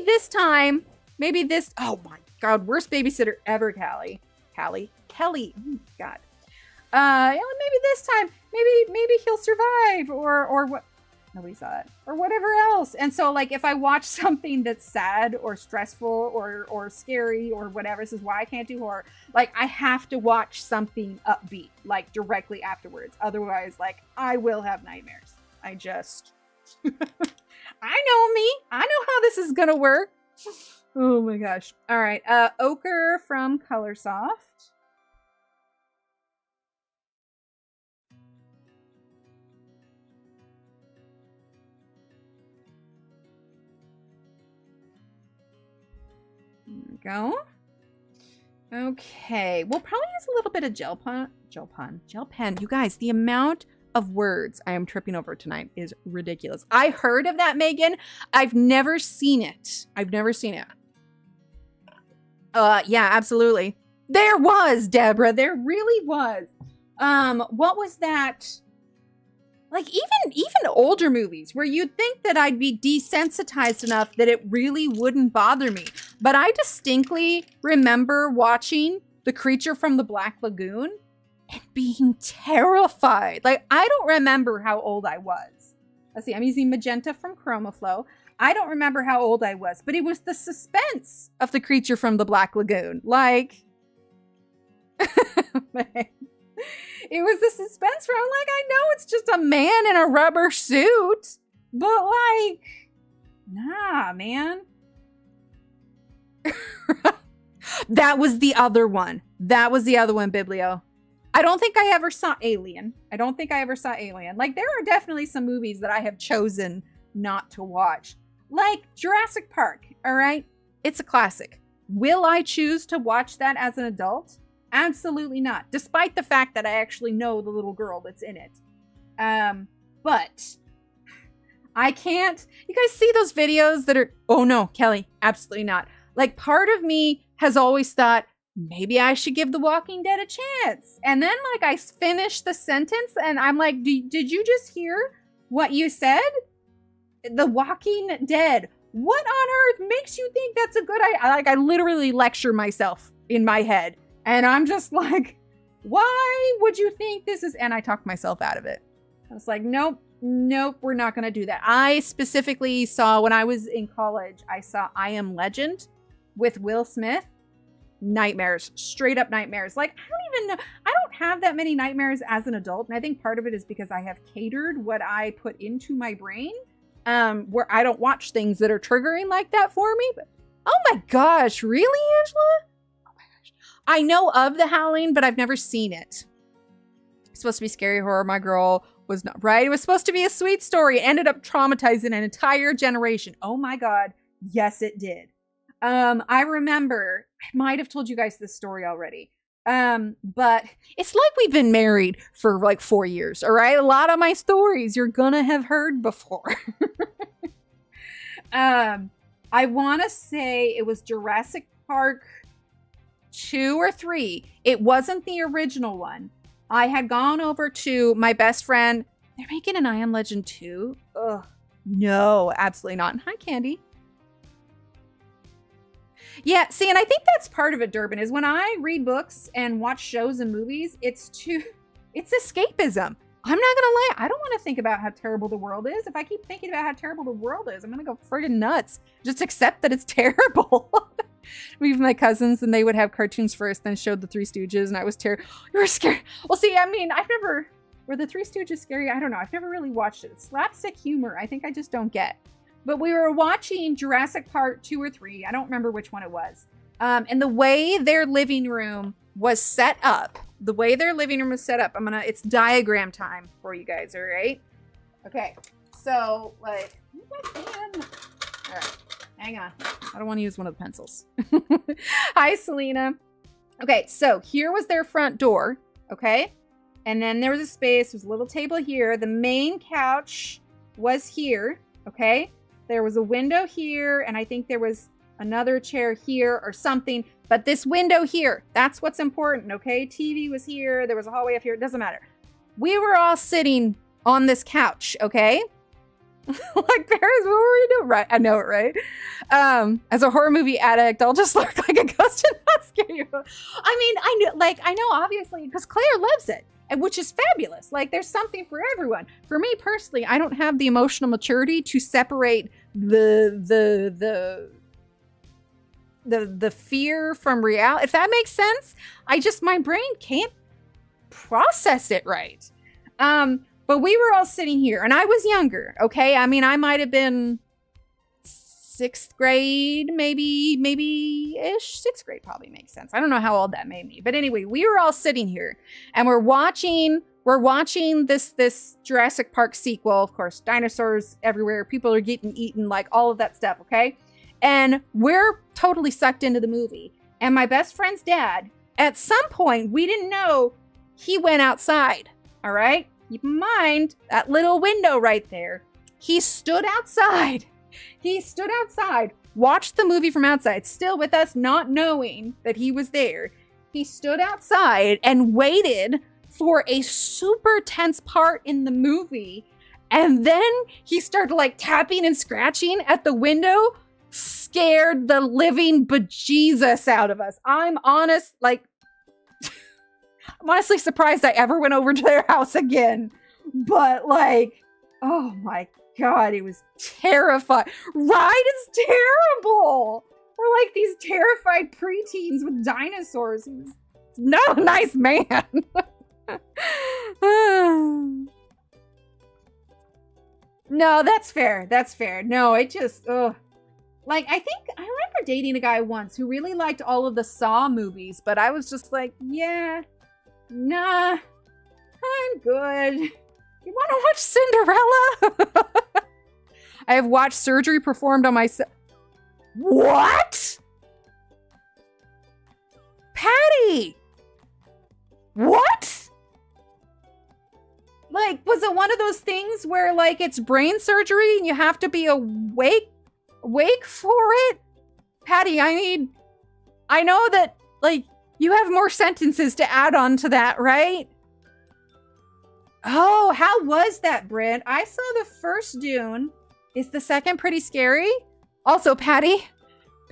this time, maybe this, oh my God, worst babysitter ever, Kelly. Oh my God. Maybe this time, maybe he'll survive or what? Nobody saw it or whatever else. And so, like, if I watch something that's sad or stressful or scary or whatever, this is why I can't do horror. Like, I have to watch something upbeat, like, directly afterwards. Otherwise, like, I will have nightmares. I just, I know me. I know how this is gonna work. Oh my gosh. All right. Ochre from Colorsoft. Go. Okay, we'll probably use a little bit of gel pen. You guys, the amount of words I am tripping over tonight is ridiculous. I heard of that, Megan. I've never seen it. Yeah, absolutely. There was, Deborah. There really was. What was that? Like, even older movies where you'd think that I'd be desensitized enough that it really wouldn't bother me. But I distinctly remember watching The Creature from the Black Lagoon and being terrified. Like, I don't remember how old I was. Let's see, I'm using magenta from ChromaFlow. I don't remember how old I was, but it was the suspense of The Creature from the Black Lagoon. Like, it was the suspense where I'm like, I know it's just a man in a rubber suit, but like, nah, man. That was the other one. That was the other one, Biblio. I don't think I ever saw Alien. Like, there are definitely some movies that I have chosen not to watch. Like Jurassic Park, all right? It's a classic. Will I choose to watch that as an adult? Absolutely not. Despite the fact that I actually know the little girl that's in it. But I can't. You guys see those videos that are, oh no, Kelly, absolutely not. Like, part of me has always thought, maybe I should give The Walking Dead a chance. And then, like, I finished the sentence and I'm like, did you just hear what you said? The Walking Dead. What on earth makes you think that's a good idea? Like, I literally lecture myself in my head. And I'm just like, why would you think this is? And I talked myself out of it. I was like, nope, we're not going to do that. I specifically saw, when I was in college, I saw I Am Legend with Will Smith. Nightmares, straight up nightmares. Like, I don't even know. I don't have that many nightmares as an adult. And I think part of it is because I have catered what I put into my brain, where I don't watch things that are triggering like that for me. But oh my gosh, really, Angela? Oh my gosh. I know of The Howling, but I've never seen it. It's supposed to be scary horror. My girl was not right. It was supposed to be a sweet story. It ended up traumatizing an entire generation. Oh my God. Yes, it did. I remember, I might have told you guys this story already. But it's like we've been married for like 4 years. All right. A lot of my stories you're gonna have heard before. I want to say it was Jurassic Park 2 or 3. It wasn't the original one. I had gone over to my best friend. They're making an I Am Legend 2. Ugh. No, absolutely not. Hi, Candy. Yeah, see, and I think that's part of it, Durbin, is when I read books and watch shows and movies, it's escapism. I'm not gonna lie, I don't want to think about how terrible the world is. If I keep thinking about how terrible the world is, I'm gonna go friggin' nuts. Just accept that it's terrible. We have my cousins, and they would have cartoons first, then showed the Three Stooges, and I was terrified. You were scared. Well, see, I mean, were the Three Stooges scary? I don't know. I've never really watched it. Slapstick humor, I think I just don't get. But we were watching Jurassic Park 2 or 3. I don't remember which one it was. And the way their living room was set up, it's diagram time for you guys, all right? Okay, so, like, all right, hang on. I don't want to use one of the pencils. Hi, Selena. Okay, so here was their front door, okay? And then there was a space, there was a little table here. The main couch was here, okay? There was a window here, and I think there was another chair here or something. But this window here, that's what's important, okay? TV was here. There was a hallway up here. It doesn't matter. We were all sitting on this couch, okay? Like, Paris, what were we doing? Right, I know it, right? As a horror movie addict, I'll just look like a ghost and not scare you. I mean, I know, obviously, because Claire loves it. Which is fabulous. Like, there's something for everyone. For me personally, I don't have the emotional maturity to separate the fear from reality. If that makes sense, my brain can't process it right. But we were all sitting here, and I was younger. Okay, I mean, I might have been 6th grade, maybe ish. 6th grade probably makes sense. I don't know how old that made me. But anyway, we were all sitting here and we're watching this Jurassic Park sequel. Of course, dinosaurs everywhere. People are getting eaten, like all of that stuff, okay? And we're totally sucked into the movie. And my best friend's dad, at some point, we didn't know, he went outside, all right? Keep in mind, that little window right there. He stood outside. Watched the movie from outside, still with us not knowing that he was there. He stood outside and waited for a super tense part in the movie. And then he started like tapping and scratching at the window, scared the living bejesus out of us. I'm honestly surprised I ever went over to their house again. But like, oh my God, it was terrifying. Right? It's terrible. We're like these terrified preteens with dinosaurs. He's not a nice man. No, that's fair. No, it just, like, I remember dating a guy once who really liked all of the Saw movies, but I was just like, yeah, nah, I'm good. You want to watch Cinderella? I have watched surgery performed on myself. What? Patty! What? Like, was it one of those things where, like, it's brain surgery and you have to be awake for it? Patty, I know that, like, you have more sentences to add on to that, right? Oh, how was that, Brent? I saw the first Dune. Is the second pretty scary? Also, Patty,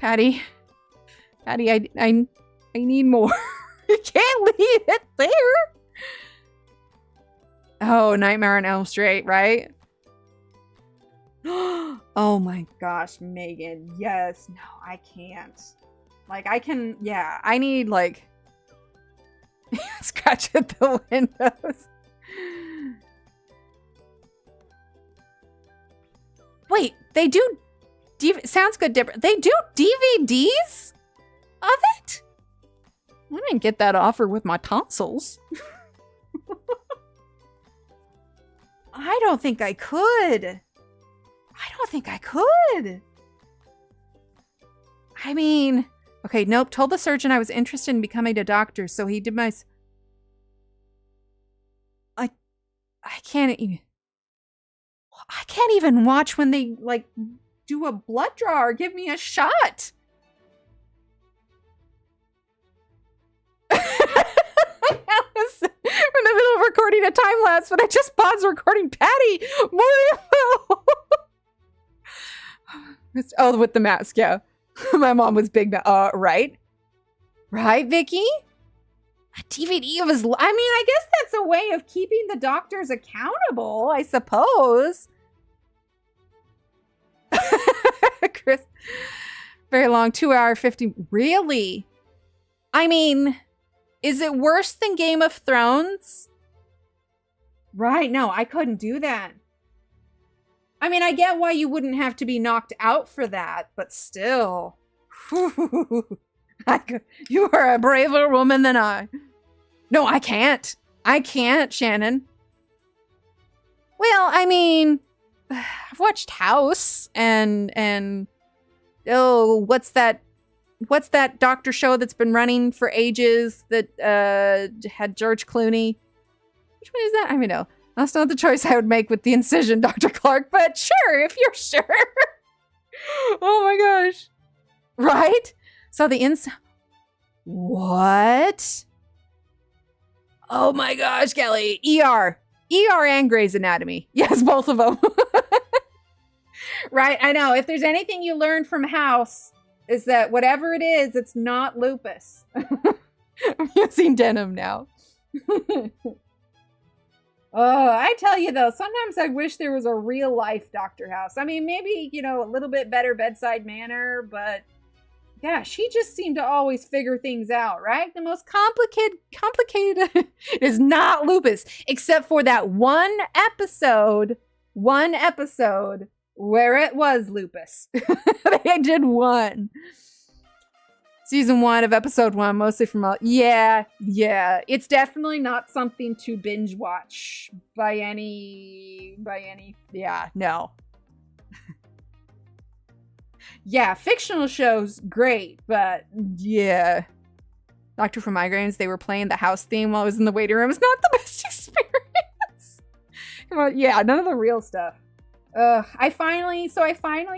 I need more. You can't leave it there. Oh, Nightmare on Elm Street, right? Oh my gosh, Megan. Yes. No, I can't. Like, I can, yeah, I need, like, scratch at the windows. Wait, they do, sounds good, different. They do DVDs of it? I didn't get that offer with my tonsils. I don't think I could. I mean, okay, nope. Told the surgeon I was interested in becoming a doctor, so he did my... I can't even watch when they, like, do a blood draw or give me a shot. We're in the middle of recording a time lapse, but I just paused recording. Patty, more info. Oh, with the mask, yeah. My mom was big. Right, Vicky. A DVD of his. I mean, I guess that's a way of keeping the doctors accountable, I suppose. Chris, very long, 2 hour 50. Really? I mean. Is it worse than Game of Thrones? Right, no, I couldn't do that. I mean, I get why you wouldn't have to be knocked out for that, but still. You are a braver woman than I. No, I can't. I can't, Shannon. Well, I mean, I've watched House and oh, what's that doctor show that's been running for ages that had George Clooney? Which one is that? I don't know. That's not the choice I would make with the incision, Dr. Clark, but sure, if you're sure. Oh my gosh. Right? So the what? Oh my gosh, Kelly. ER and Grey's Anatomy. Yes, both of them. Right? I know. If there's anything you learned from House, is that whatever it is, it's not lupus. I'm using denim now. Oh, I tell you though, sometimes I wish there was a real life Dr. House. I mean, maybe, you know, a little bit better bedside manner, but yeah, she just seemed to always figure things out, right? The most complicated is not lupus, except for that one episode where it was lupus. They did one. Season 1 of episode 1, mostly from all... Yeah. It's definitely not something to binge watch by any... Yeah, no. Yeah, fictional shows, great, but yeah. Doctor for Migraines, they were playing the House theme while I was in the waiting room. It's not the best experience. Come on, yeah, none of the real stuff. I finally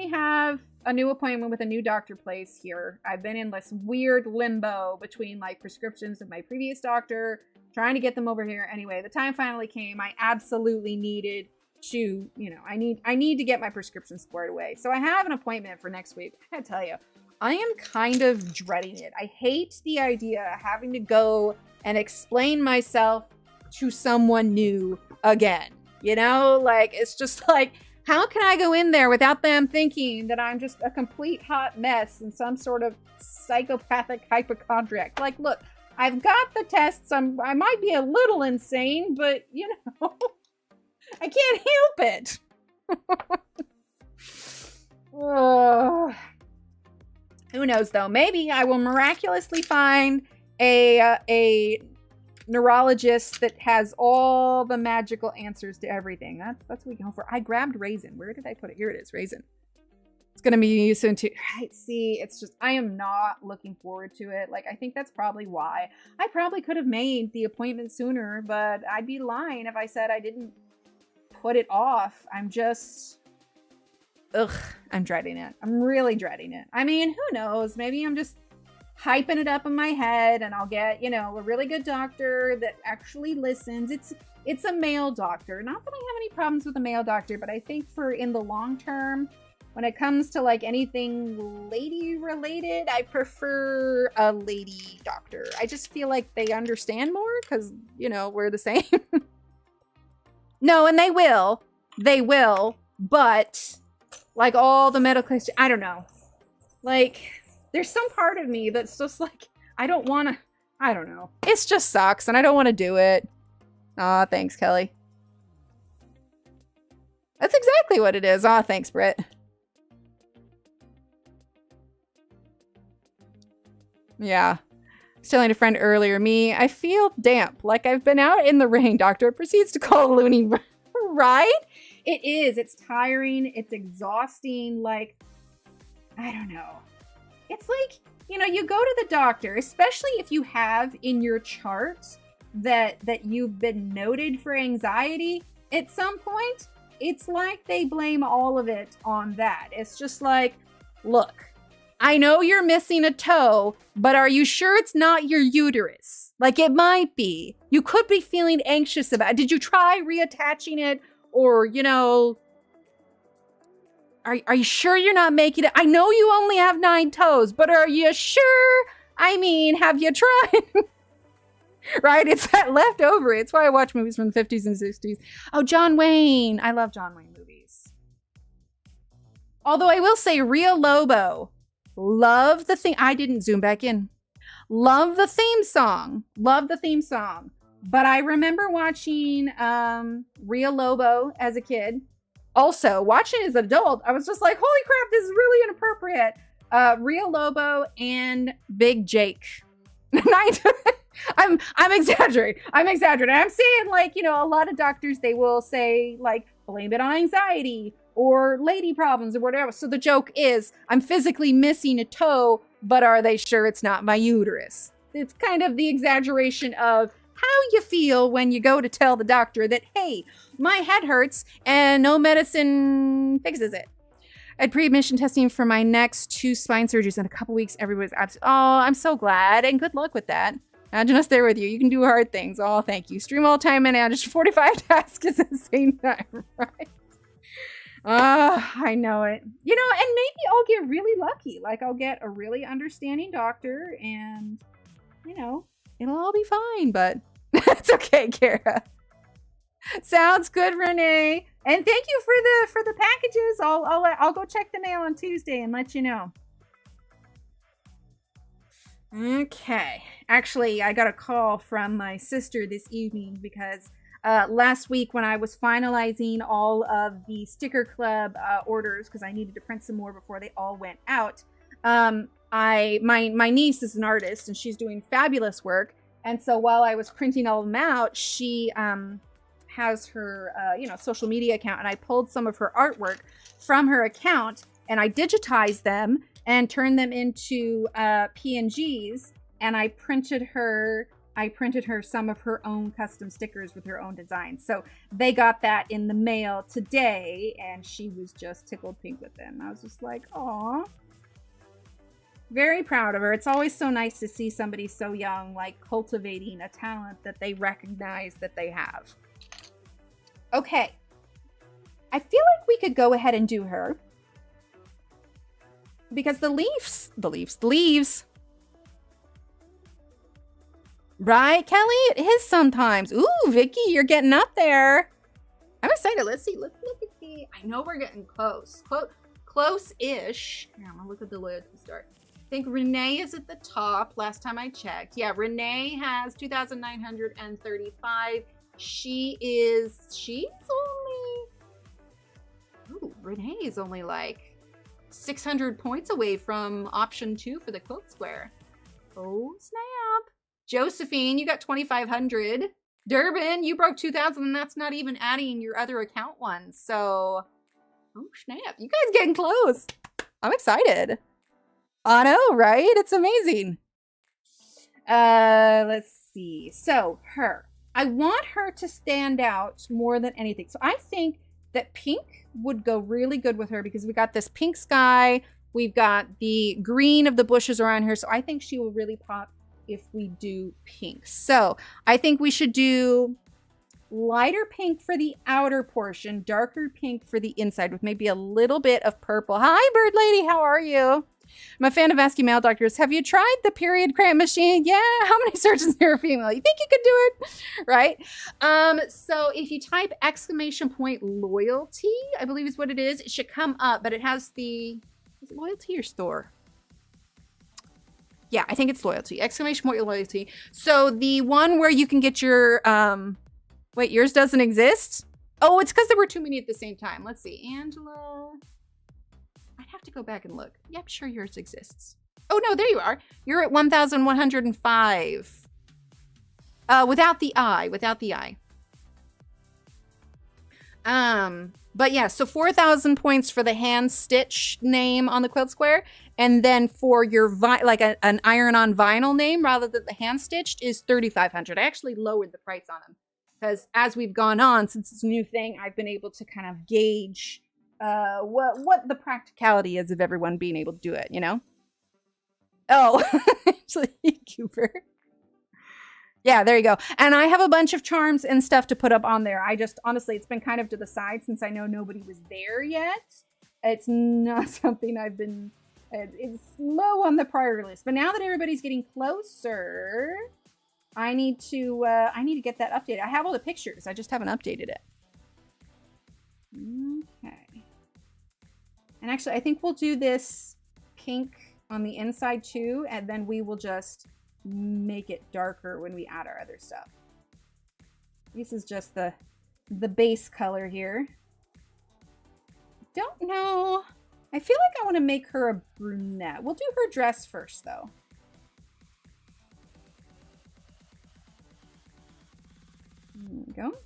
have a new appointment with a new doctor place here. I've been in this weird limbo between like prescriptions of my previous doctor, trying to get them over here. Anyway, the time finally came. I absolutely needed to, you know, I need to get my prescription squared away. So I have an appointment for next week. I gotta tell you, I am kind of dreading it. I hate the idea of having to go and explain myself to someone new again. You know, like, it's just like, how can I go in there without them thinking that I'm just a complete hot mess and some sort of psychopathic hypochondriac? Like, look, I've got the tests. I might be a little insane, but, you know, I can't help it. Who knows though? Maybe I will miraculously find a neurologist that has all the magical answers to everything. That's what we go for. I grabbed raisin. Where did I put it? Here it is, raisin. It's gonna be soon too. Right? See, it's just I am not looking forward to it. Like I think that's probably why. I probably could have made the appointment sooner, but I'd be lying if I said I didn't put it off. I'm just, I'm dreading it. I'm really dreading it. I mean, who knows? Maybe I'm just hyping it up in my head and I'll get, you know, a really good doctor that actually listens. It's a male doctor. Not that I have any problems with a male doctor, but I think for in the long term, when it comes to like anything lady related, I prefer a lady doctor. I just feel like they understand more because, you know, we're the same. No, and they will, but like all the medical, I don't know. Like there's some part of me that's just like, I don't want to, I don't know. It just sucks and I don't want to do it. Aw, thanks, Kelly. That's exactly what it is. Aw, thanks, Britt. Yeah. I was telling a friend earlier, I feel damp, like I've been out in the rain. Doctor proceeds to call Looney. Right? It is. It's tiring. It's exhausting. Like, I don't know. It's like, you know, you go to the doctor, especially if you have in your chart that you've been noted for anxiety at some point. It's like they blame all of it on that. It's just like, look, I know you're missing a toe, but are you sure it's not your uterus? Like it might be. You could be feeling anxious about it. Did you try reattaching it? Or, you know, are you sure you're not making it? I know you only have 9 toes, but are you sure? I mean, have you tried? Right? It's that leftover. It's why I watch movies from the 50s and 60s. Oh, John Wayne. I love John Wayne movies. Although I will say Rio Lobo. Love the theme. I didn't zoom back in. Love the theme song. Love the theme song. But I remember watching Rio Lobo as a kid. Also, watching as an adult, I was just like, holy crap, this is really inappropriate. Rio Lobo and Big Jake. I'm exaggerating. I'm saying, like, you know, a lot of doctors, they will say, like, blame it on anxiety or lady problems or whatever. So the joke is, I'm physically missing a toe, but are they sure it's not my uterus? It's kind of the exaggeration of how you feel when you go to tell the doctor that, hey, my head hurts and no medicine fixes it. I had pre-admission testing for my next 2 spine surgeries in a couple weeks. Everybody's absolutely, oh, I'm so glad. And good luck with that. Imagine us there with you. You can do hard things. Oh, thank you. Stream all time and manage 45 tasks at the same time, right? I know it. You know, and maybe I'll get really lucky. Like, I'll get a really understanding doctor and, you know, it'll all be fine, but it's okay, Kara. Sounds good, Renee. And thank you for the packages. I'll go check the mail on Tuesday and let you know. Okay. Actually, I got a call from my sister this evening because last week when I was finalizing all of the Sticker Club orders, because I needed to print some more before they all went out, my niece is an artist and she's doing fabulous work. And so while I was printing all of them out, she has her social media account, and I pulled some of her artwork from her account and I digitized them and turned them into PNGs, and I printed her some of her own custom stickers with her own designs. So they got that in the mail today, and she was just tickled pink with them. I was just like, aw. Very proud of her. It's always so nice to see somebody so young, like, cultivating a talent that they recognize that they have. Okay. I feel like we could go ahead and do her. Because the leaves. Right, Kelly? It is sometimes. Ooh, Vicky, you're getting up there. I'm excited. Let's see. Let's look at the... I know we're getting close. Close-ish. Here, I'm going to look at the loyalty start. I think Renee is at the top last time I checked. Yeah, Renee has 2,935. She's only... Ooh, Renee is only like 600 points away from option 2 for the quilt square. Oh, snap. Josephine, you got 2,500. Durbin, you broke 2,000, and that's not even adding your other account ones. So, oh, snap. You guys getting close. I'm excited. I know, right? It's amazing. Let's see. So, her. I want her to stand out more than anything. So, I think that pink would go really good with her because we got this pink sky. We've got the green of the bushes around here. So, I think she will really pop if we do pink. So, I think we should do lighter pink for the outer portion, darker pink for the inside with maybe a little bit of purple. Hi, Bird Lady. How are you? I'm a fan of asking male doctors, have you tried the period cramp machine? Yeah. How many surgeons are female? You think you could do it? Right? So if you type ! loyalty, I believe is what it is, it should come up, but it has the, is it loyalty or store? Yeah, I think it's loyalty. ! loyalty. So the one where you can get your, wait, yours doesn't exist? Oh, it's because there were too many at the same time. Let's see. Angela. I'd have to go back and look. Yeah, I'm sure yours exists. Oh, no, there you are. You're at 1,105. Without the I. Without the I. But yeah, so 4,000 points for the hand stitch name on the quilt square. And then for your, like an iron-on vinyl name rather than the hand stitched is 3,500. I actually lowered the price on them. Because as we've gone on, since it's a new thing, I've been able to kind of gauge what the practicality is of everyone being able to do it, you know? Oh, actually, Cooper. Yeah, there you go. And I have a bunch of charms and stuff to put up on there. I just, honestly, it's been kind of to the side since I know nobody was there yet. It's not something I've been, it's low on the priority list. But now that everybody's getting closer, I need to get that updated. I have all the pictures. I just haven't updated it. Okay. And actually, I think we'll do this pink on the inside too, and then we will just make it darker when we add our other stuff. This is just the base color here. Don't know. I feel like I want to make her a brunette. We'll do her dress first, though. There we go.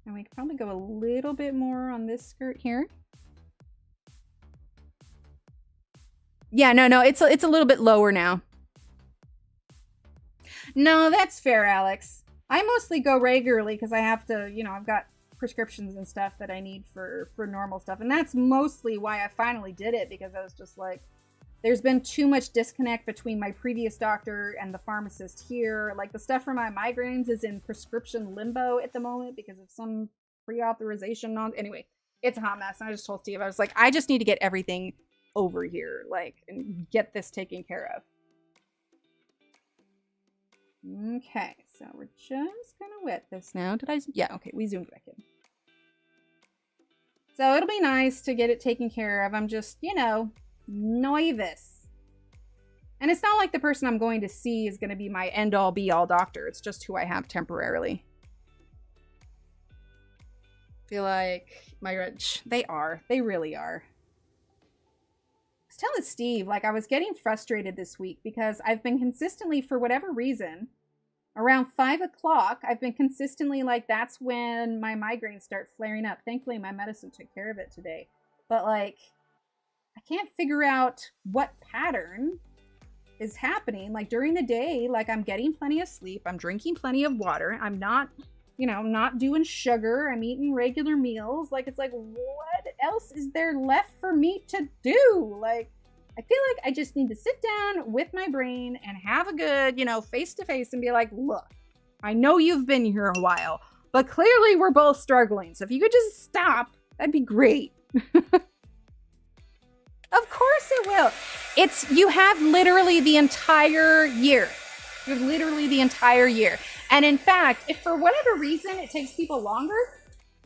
And we could probably go a little bit more on this skirt here. Yeah, no, it's a little bit lower now. No, that's fair, Alex. I mostly go regularly because I have to, you know, I've got prescriptions and stuff that I need for normal stuff. And that's mostly why I finally did it, because I was just like, there's been too much disconnect between my previous doctor and the pharmacist here. Like the stuff for my migraines is in prescription limbo at the moment because of some pre-authorization. Anyway, it's a hot mess. And I just told Steve, I was like, I just need to get everything over here, like, and get this taken care of. Okay, so we're just gonna wet this now. Did I? Yeah, okay, we zoomed back in. So it'll be nice to get it taken care of. I'm just, you know, nervous. And it's not like the person I'm going to see is going to be my end-all be-all doctor. It's just who I have temporarily. Feel like they really are. I was telling Steve, like, I was getting frustrated this week because I've been consistently, for whatever reason, around 5 o'clock, I've been consistently like, that's when my migraines start flaring up. Thankfully, my medicine took care of it today. But, like, I can't figure out what pattern is happening. Like, during the day, like, I'm getting plenty of sleep. I'm drinking plenty of water. I'm not, you know, not doing sugar. I'm eating regular meals. Like, it's like, what else is there left for me to do? Like, I feel like I just need to sit down with my brain and have a good, you know, face-to-face and be like, look, I know you've been here a while, but clearly we're both struggling. So if you could just stop, that'd be great. Of course it will. You have literally the entire year. You have literally the entire year. And in fact, if for whatever reason it takes people longer,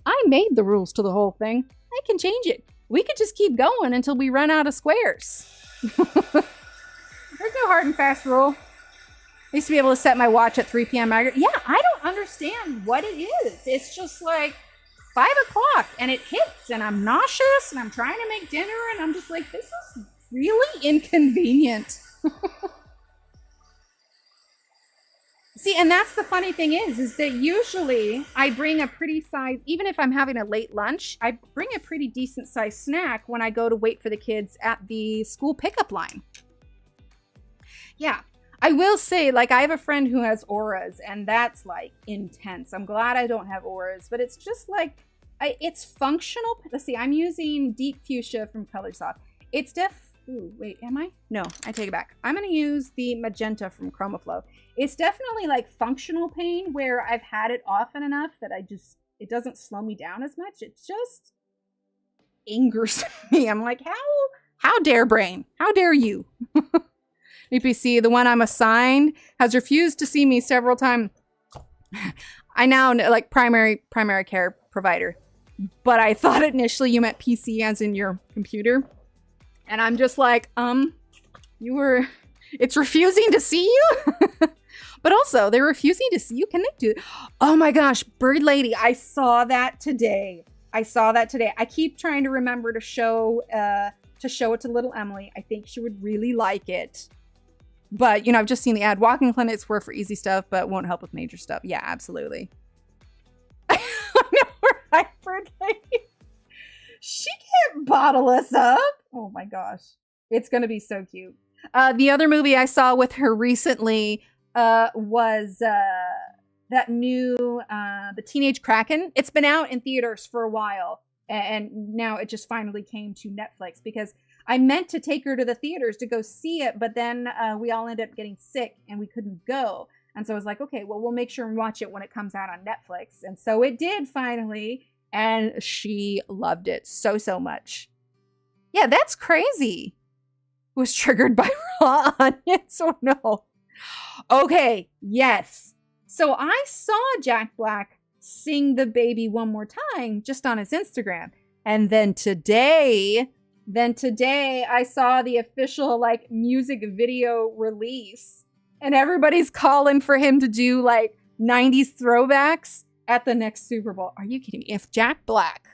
I made the rules to the whole thing. I can change it. We could just keep going until we run out of squares. There's no hard and fast rule. I used to be able to set my watch at 3 p.m. Yeah, I don't understand what it is. It's just like, 5 o'clock and it hits and I'm nauseous and I'm trying to make dinner and I'm just like, this is really inconvenient. See, and that's the funny thing is that usually I bring a pretty size, even if I'm having a late lunch, I bring a pretty decent sized snack when I go to wait for the kids at the school pickup line. Yeah, I will say, like, I have a friend who has auras and that's like intense. I'm glad I don't have auras, but it's just like, it's functional. Let's see, I'm using Deep Fuchsia from Colorsoft. It's ooh, wait, am I? No, I take it back. I'm going to use the magenta from ChromaFlow. It's definitely like functional pain where I've had it often enough that it doesn't slow me down as much. It just angers me. I'm like, how dare brain? How dare you? EPC, the one I'm assigned, has refused to see me several times. I now know, like, primary care provider, but I thought initially you meant PC as in your computer. And I'm just like, it's refusing to see you? But also, they're refusing to see you. Can they do it? Oh my gosh, Bird Lady, I saw that today. I keep trying to remember to show it to little Emily. I think she would really like it. But, you know, I've just seen the ad. Walking clinics were for easy stuff, but won't help with major stuff. Yeah, absolutely. I know, right, Bird Lady? She can't bottle us up. Oh my gosh. It's going to be so cute. The other movie I saw with her recently was that new The Teenage Kraken. It's been out in theaters for a while. And now it just finally came to Netflix because I meant to take her to the theaters to go see it. But then we all ended up getting sick and we couldn't go. And so I was like, okay, well, we'll make sure and watch it when it comes out on Netflix. And so it did finally. And she loved it so much. Yeah, that's crazy. Was triggered by raw onions. Oh no. Okay, yes. So I saw Jack Black sing The Baby One More Time just on his Instagram. And then today I saw the official like music video release. And everybody's calling for him to do like 90s throwbacks at the next Super Bowl. Are you kidding me? If Jack Black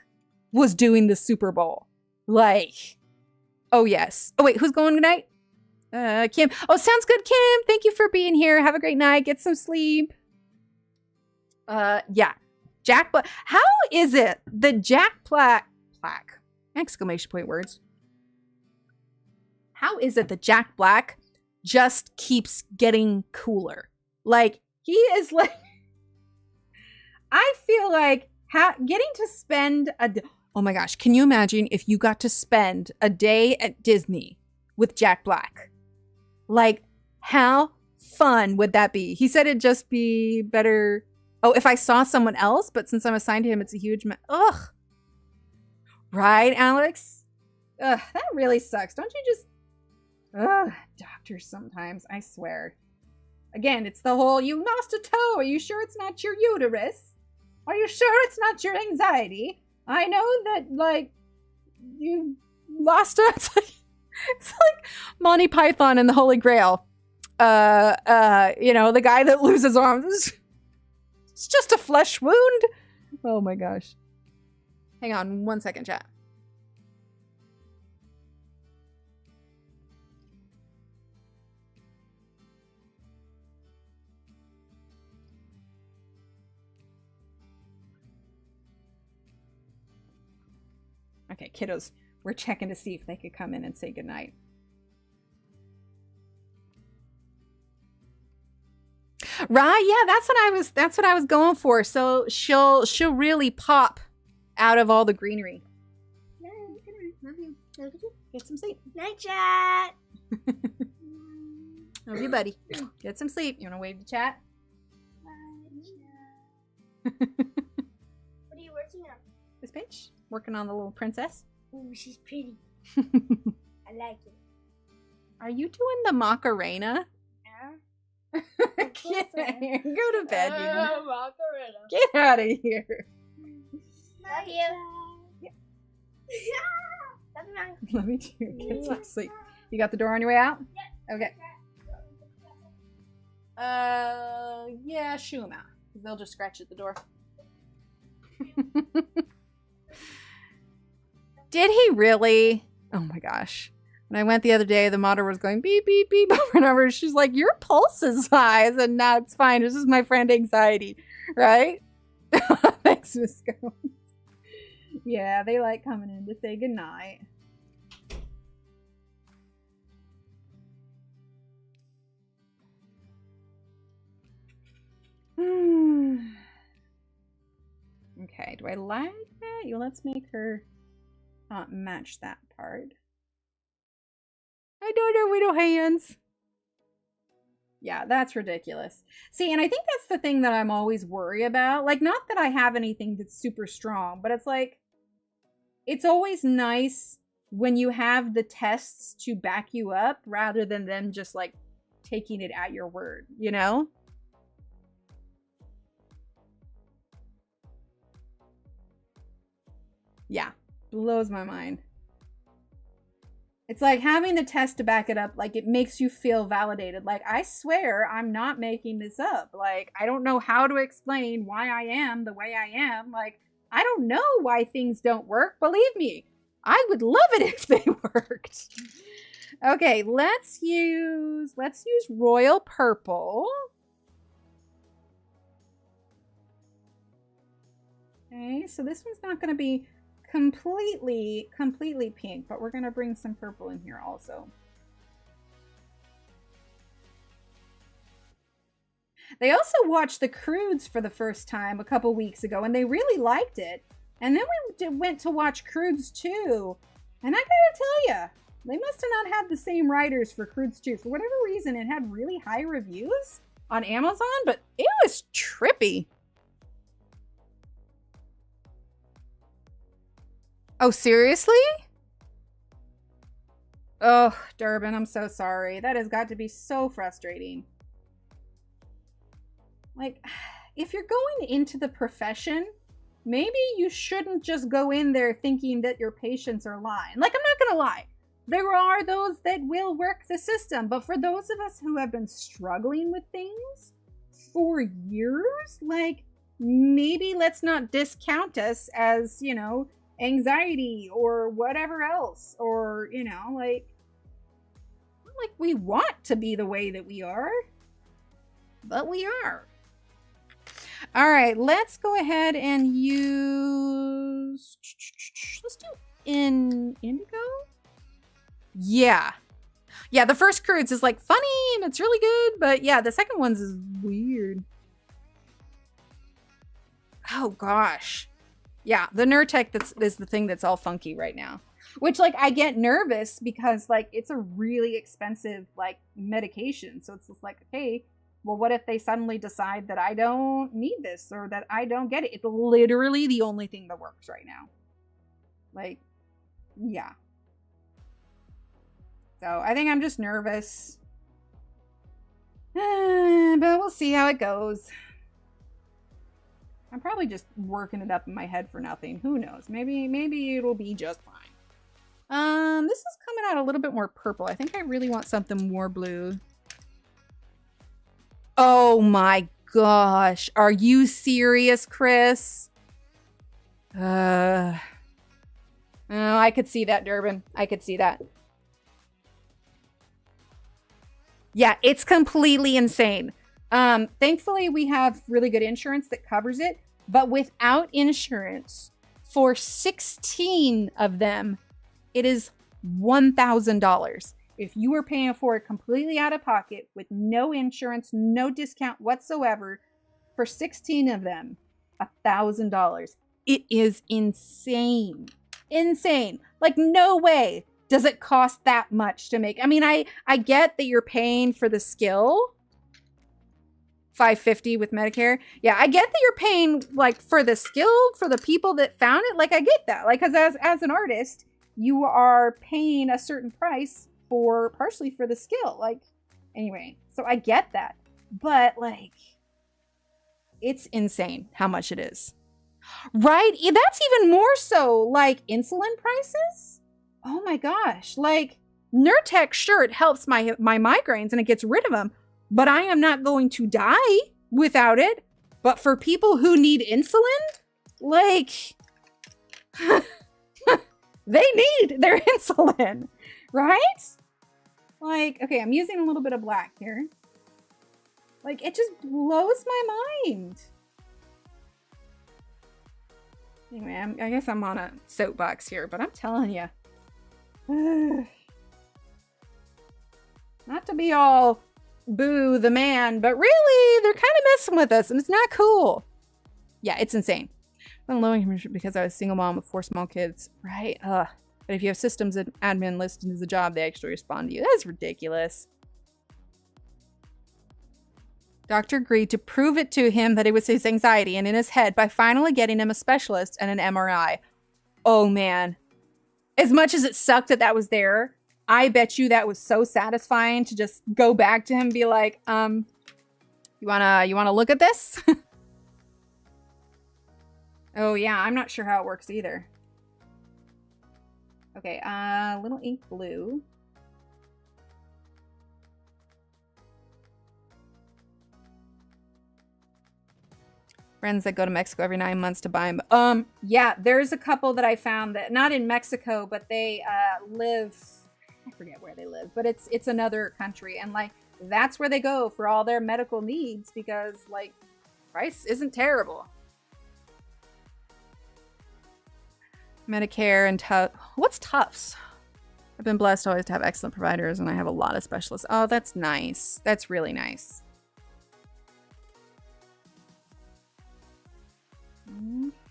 was doing the Super Bowl, like, oh yes. Oh wait, who's going tonight? Kim. Oh, sounds good, Kim. Thank you for being here. Have a great night. Get some sleep. Yeah. Jack Black. How is it that Jack Black, exclamation point words. How is it that Jack Black just keeps getting cooler? Like, he is like, I feel like getting to spend oh my gosh, can you imagine if you got to spend a day at Disney with Jack Black? Like, how fun would that be? He said it'd just be better. Oh, if I saw someone else, but since I'm assigned to him, it's a huge ugh. Right, Alex? Ugh, that really sucks. Don't you just... Ugh, doctors sometimes, I swear. Again, it's the whole, you lost a toe. Are you sure it's not your uterus? Are you sure it's not your anxiety? I know that, like, you lost a... It's like Monty Python and the Holy Grail. You know, the guy that loses arms. It's just a flesh wound. Oh my gosh. Hang on 1 second, chat. Okay, kiddos, we're checking to see if they could come in and say goodnight. Right, yeah, that's what I was going for. So she'll really pop out of all the greenery. Love you. Get some sleep. Night, chat. Love you, buddy. Get some sleep. You want to wave to chat? What are you working on? This bitch working on the little princess. Ooh, she's pretty. I like it. Are you doing the Macarena? Yeah. Get out of here. Go to bed, dude. Macarena. Get out of here. Love you. Yeah. Love you, Mom. Love me too. Get some sleep. You got the door on your way out? Yeah. Okay. Yeah, shoo them out. They'll just scratch at the door. Did he really? Oh my gosh. When I went the other day, the monitor was going beep, beep, beep over and over. She's like, your pulse is high. I said, no, it's fine. It's just my friend anxiety, right? Thanks, Miss Scones. Yeah, they like coming in to say goodnight. Okay, do I like that? Let's make her match that part. I don't know, widow hands. Yeah, that's ridiculous. See, and I think that's the thing that I'm always worried about. Like, not that I have anything that's super strong, but it's like, it's always nice when you have the tests to back you up rather than them just like taking it at your word, you know? Yeah, blows my mind. It's like having the test to back it up, like it makes you feel validated. Like, I swear I'm not making this up. Like, I don't know how to explain why I am the way I am. Like, I don't know why things don't work. Believe me, I would love it if they worked. Okay, let's use royal purple. Okay, so this one's not going to be completely pink, but we're going to bring some purple in here also. They also watched The Croods for the first time a couple weeks ago, and they really liked it. And then we went to watch Croods 2, and I gotta tell ya, they must have not had the same writers for Croods 2. For whatever reason, it had really high reviews on Amazon, but it was trippy. Oh, seriously? Oh, Derwent, I'm so sorry. That has got to be so frustrating. Like, if you're going into the profession, maybe you shouldn't just go in there thinking that your patients are lying. Like, I'm not gonna lie. There are those that will work the system, but for those of us who have been struggling with things for years, like, maybe let's not discount us as, you know, anxiety or whatever else, or, you know, like we want to be the way that we are, but we are. All right, let's go ahead and use, let's do indigo. Yeah, the first Croods is like funny and it's really good, but yeah, the second one's is weird. Oh gosh. Yeah, the Nurtec is the thing that's all funky right now. Which, like, I get nervous because, like, it's a really expensive, like, medication. So it's just like, okay, well, what if they suddenly decide that I don't need this or that I don't get it? It's literally the only thing that works right now. Like, yeah. So I think I'm just nervous. But we'll see how it goes. I'm probably just working it up in my head for nothing. Who knows? Maybe it'll be just fine. This is coming out a little bit more purple. I think I really want something more blue. Oh my gosh. Are you serious, Chris? Oh, I could see that, Derwent. I could see that. Yeah, it's completely insane. Thankfully, we have really good insurance that covers it, but without insurance, for 16 of them, it is $1,000. If you are paying for it completely out of pocket with no insurance, no discount whatsoever, for 16 of them, $1,000. It is insane. Insane. Like, no way does it cost that much to make. I mean, I get that you're paying for the skill, $550 with Medicare. Yeah, I get that you're paying, like, for the skill, for the people that found it. Like, I get that. Like, because as an artist, you are paying a certain price for partially for the skill. Like, anyway, so I get that. But, like, it's insane how much it is. Right? That's even more so, like, insulin prices. Oh my gosh. Like, Nurtec, sure, it helps my migraines and it gets rid of them. But I am not going to die without it. But for people who need insulin, Like, they need their insulin, right? Like, okay, I'm using a little bit of black here. Like, it just blows my mind. Anyway, I guess I'm on a soapbox here, but I'm telling you. Not to be all boo the man, but really, they're kind of messing with us, and it's not cool. Yeah, it's insane. I'm low income because I was a single mom with 4 small kids, right? But if you have systems and admin listed as a job, they actually respond to you. That's ridiculous. Doctor agreed to prove it to him that it was his anxiety and in his head by finally getting him a specialist and an MRI. Oh, man. As much as it sucked that that was there, I bet you that was so satisfying to just go back to him and be like, you wanna look at this? Oh, yeah, I'm not sure how it works either. Okay, little ink blue. Friends that go to Mexico every 9 months to buy them. Yeah, there's a couple that I found that, not in Mexico, but they live, I forget where they live, but it's another country. And like, that's where they go for all their medical needs because like, price isn't terrible. Medicare and what's Tufts? I've been blessed always to have excellent providers and I have a lot of specialists. Oh, that's nice. That's really nice.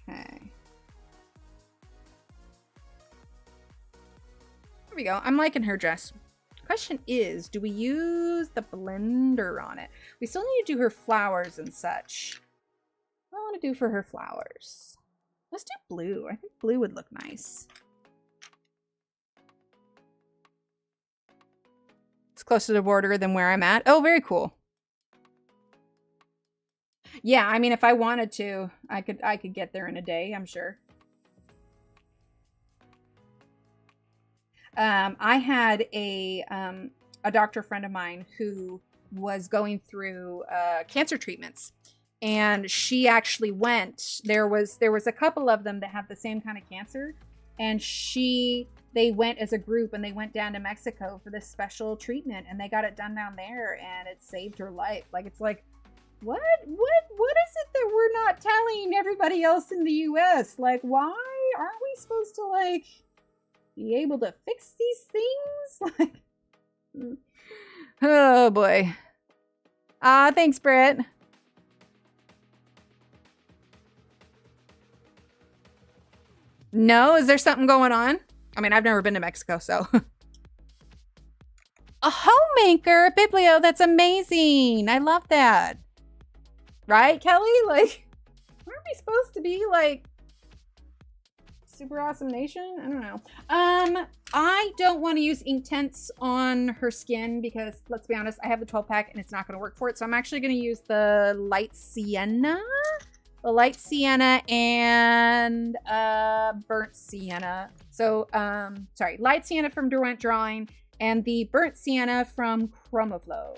Okay. There we go. I'm liking her dress. Question is, do we use the blender on it? We still need to do her flowers and such. What do I want to do for her flowers? Let's do blue. I think blue would look nice. It's closer to the border than where I'm at. Oh, very cool. Yeah, I mean, if I wanted to, I could get there in a day, I'm sure. I had a doctor friend of mine who was going through cancer treatments, and she actually went. There was a couple of them that have the same kind of cancer, and they went as a group and they went down to Mexico for this special treatment, and they got it done down there, and it saved her life. Like, it's like, what is it that we're not telling everybody else in the US? Like, why aren't we supposed to like be able to fix these things? Like, oh boy. Thanks, Brett. No, is there something going on? I mean, I've never been to Mexico, so. A homemaker, a biblio, that's amazing. I love that. Right, Kelly? Like, aren't we supposed to be like super awesome nation? I don't know. I don't want to use ink tints on her skin because, let's be honest, I have the 12 pack and it's not going to work for it. So I'm actually going to use the light sienna. The light sienna and burnt sienna. So, sorry, light sienna from Derwent Drawing and the burnt sienna from Chromaflow.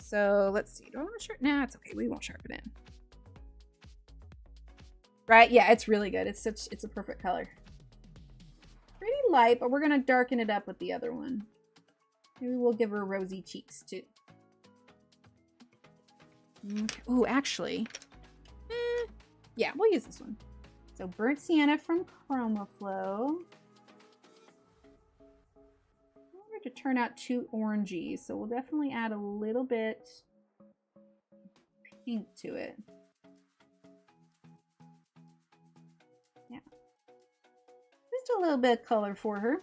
So let's see. Do I want to sharpen? Nah, it's okay. We won't sharpen it. Right? Yeah, it's really good. It's a perfect color. Pretty light, but we're gonna darken it up with the other one. Maybe we'll give her rosy cheeks too. Okay. Oh, actually, yeah, we'll use this one. So burnt sienna from Chromaflow. To turn out too orangey, so we'll definitely add a little bit pink to it. Yeah, just a little bit of color for her.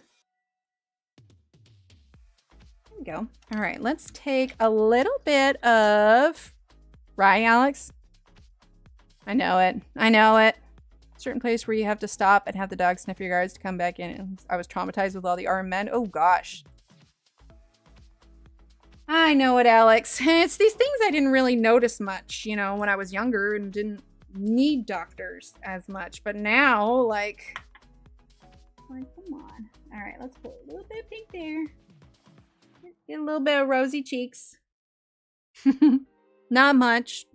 There we go. All right, let's take a little bit of, right, Alex? I know it. I know it. Certain place where you have to stop and have the dog sniff your guards to come back in. I was traumatized with all the armed men. Oh gosh. I know it, Alex. It's these things I didn't really notice much, you know, when I was younger and didn't need doctors as much. But now, like come on. All right, let's put a little bit of pink there. Get a little bit of rosy cheeks. Not much.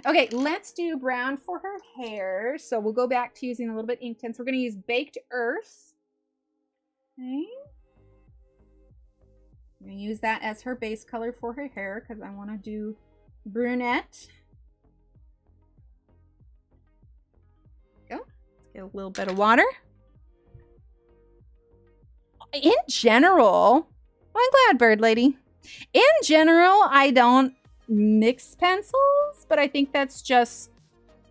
Okay, let's do brown for her hair. So we'll go back to using a little bit ink tints. We're going to use Baked Earth. Okay. I'm going to use that as her base color for her hair because I want to do brunette. Go. Let's get a little bit of water. In general, well, I'm glad, bird lady. In general, I don't mix pencils, but I think that's just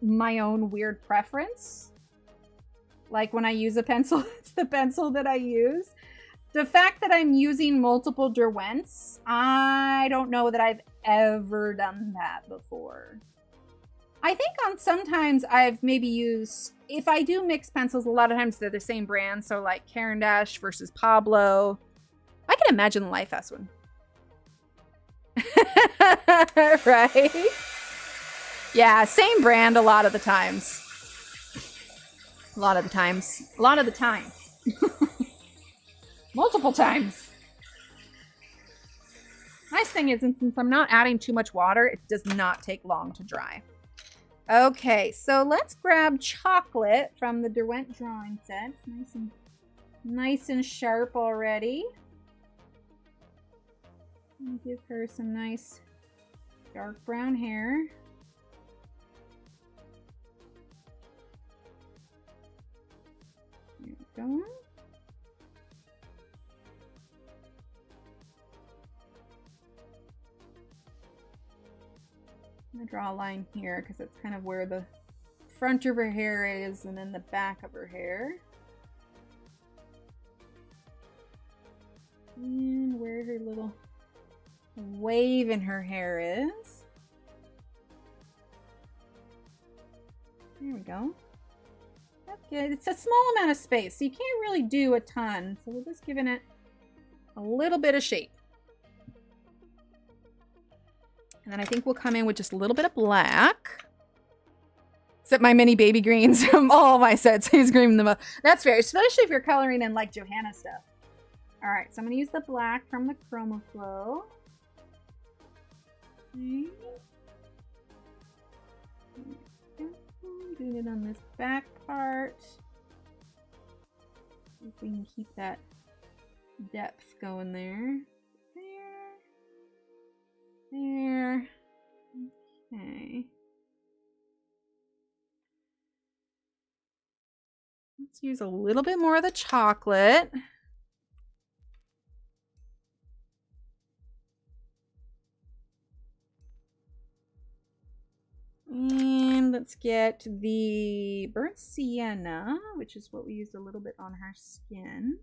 my own weird preference. Like when I use a pencil, it's the pencil that I use. The fact that I'm using multiple Derwents, I don't know that I've ever done that before. I think on sometimes I've maybe used, if I do mix pencils, a lot of times they're the same brand. So like Caran d'Ache versus Pablo. I can imagine the Life S one. Right? Yeah, same brand a lot of the times. A lot of the times. A lot of the time. Multiple times. Nice thing is, since I'm not adding too much water, it does not take long to dry. Okay, so let's grab chocolate from the Derwent drawing set. It's nice and sharp already. Give her some nice dark brown hair. There we go. I'm gonna draw a line here because it's kind of where the front of her hair is and then the back of her hair. And where her little wave in her hair is. There we go. That's good. It's a small amount of space, so you can't really do a ton. So we're just giving it a little bit of shape. And then I think we'll come in with just a little bit of black. Except my mini baby greens from all my sets. He's greening them up. That's fair, especially if you're coloring in like Johanna stuff. All right, so I'm gonna use the black from the Chroma Flow. Okay. Doing it on this back part. See if we can keep that depth going there. There. Okay. Let's use a little bit more of the chocolate. And let's get the burnt sienna, which is what we used a little bit on her skin.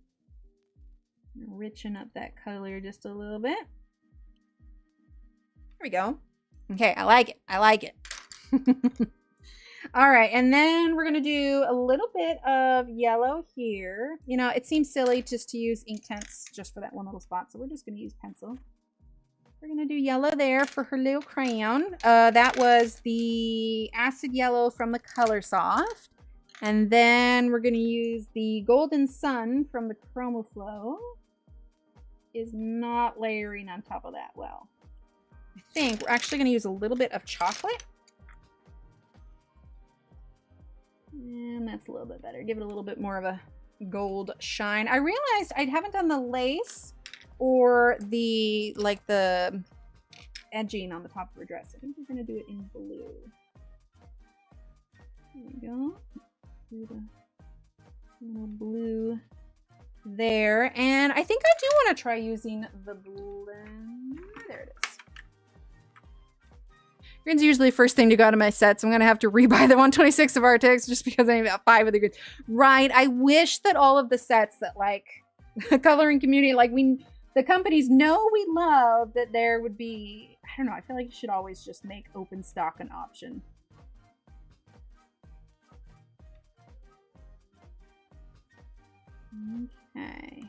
Richen up that color just a little bit. There we go. Okay, I like it. I like it. All right, and then we're going to do a little bit of yellow here. You know, it seems silly just to use ink tints just for that one little spot, so we're just going to use pencil. We're going to do yellow there for her little crayon. That was the acid yellow from the Color Soft. And then we're going to use the Golden Sun from the Chroma Flow. Is not layering on top of that well. I think we're actually going to use a little bit of chocolate. And that's a little bit better. Give it a little bit more of a gold shine. I realized I haven't done the lace or the, like the edging on the top of her dress. I think we're going to do it in blue. There we go. Do the little blue there. And I think I do want to try using the blend. There it is. Green's usually first thing to go out of my sets. I'm going to have to rebuy the 126 of Arctics just because I need about 5 of the greens. Right. I wish that all of the sets that like the coloring community, like the companies know we love, that there would be, I don't know, I feel like you should always just make open stock an option. Okay.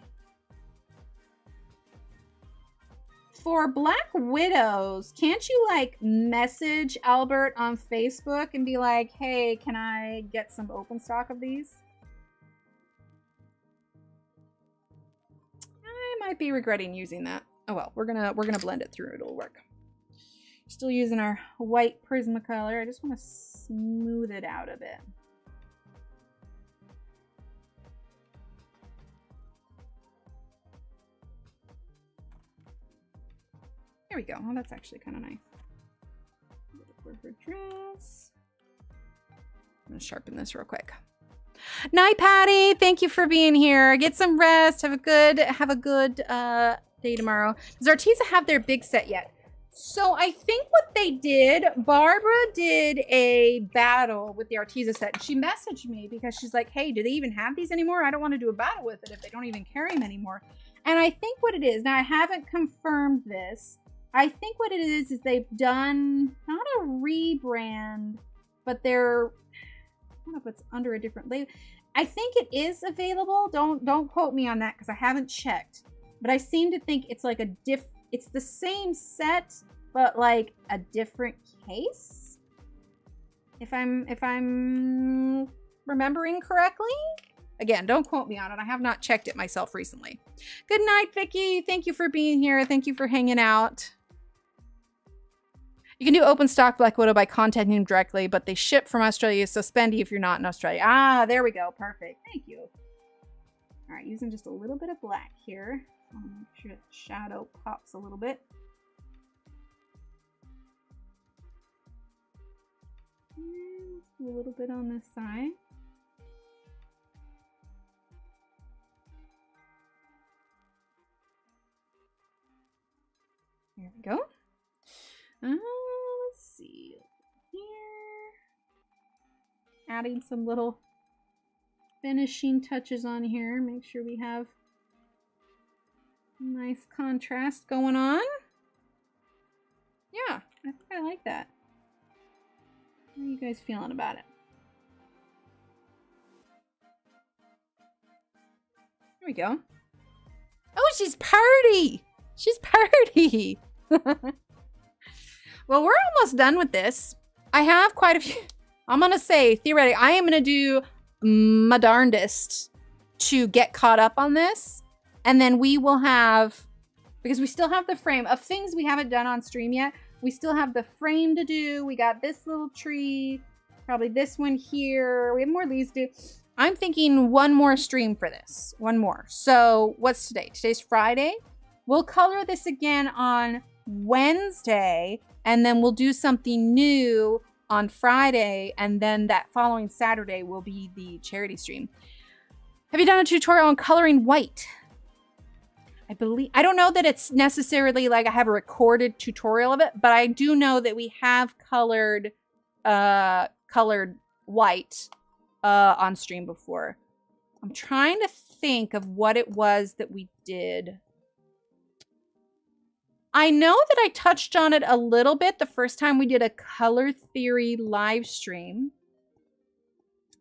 For Black Widows, can't you like message Albert on Facebook and be like, hey, can I get some open stock of these? I might be regretting using that. Oh well, we're gonna blend it through. It'll work. Still using our white Prismacolor. I just want to smooth it out a bit. There we go. Oh, that's actually kind of nice. For her dress. I'm gonna sharpen this real quick. Night, Patty. Thank you for being here. Get some rest. Have a good day tomorrow. Does Arteza have their big set yet? So I think what they did, Barbara did a battle with the Arteza set. She messaged me because she's like, hey, do they even have these anymore? I don't want to do a battle with it if they don't even carry them anymore. And I think what it is, now I haven't confirmed this. I think what it is they've done, not a rebrand, but they're, I don't know if it's under a different label. I think it is available. Don't quote me on that because I haven't checked. But I seem to think it's like it's the same set, but like a different case. If I'm remembering correctly. Again, don't quote me on it. I have not checked it myself recently. Good night, Vicky. Thank you for being here. Thank you for hanging out. You can do open stock Black Widow by contacting them directly, but they ship from Australia, so spendy if you're not in Australia. Ah, there we go. Perfect. Thank you. All right, using just a little bit of black here. I want to make sure the shadow pops a little bit. And a little bit on this side. There we go. Let's see. Here. Adding some little finishing touches on here. Make sure we have nice contrast going on. Yeah, I think I like that. How are you guys feeling about it? There we go. Oh, she's party! She's party! Well, we're almost done with this. I have quite a few. I'm going to say, theoretically, I am going to do my darndest to get caught up on this. And then we will have, because we still have the frame of things we haven't done on stream yet. We still have the frame to do. We got this little tree, probably this one here. We have more of these to do. I'm thinking one more stream for this. One more. So what's today? Today's Friday. We'll color this again on Wednesday, and then we'll do something new on Friday, and then that following Saturday will be the charity stream. Have you done a tutorial on coloring white? I don't know that it's necessarily like I have a recorded tutorial of it, but I do know that we have colored white on stream before. I'm trying to think of what it was that we did. I know that I touched on it a little bit the first time we did a color theory live stream.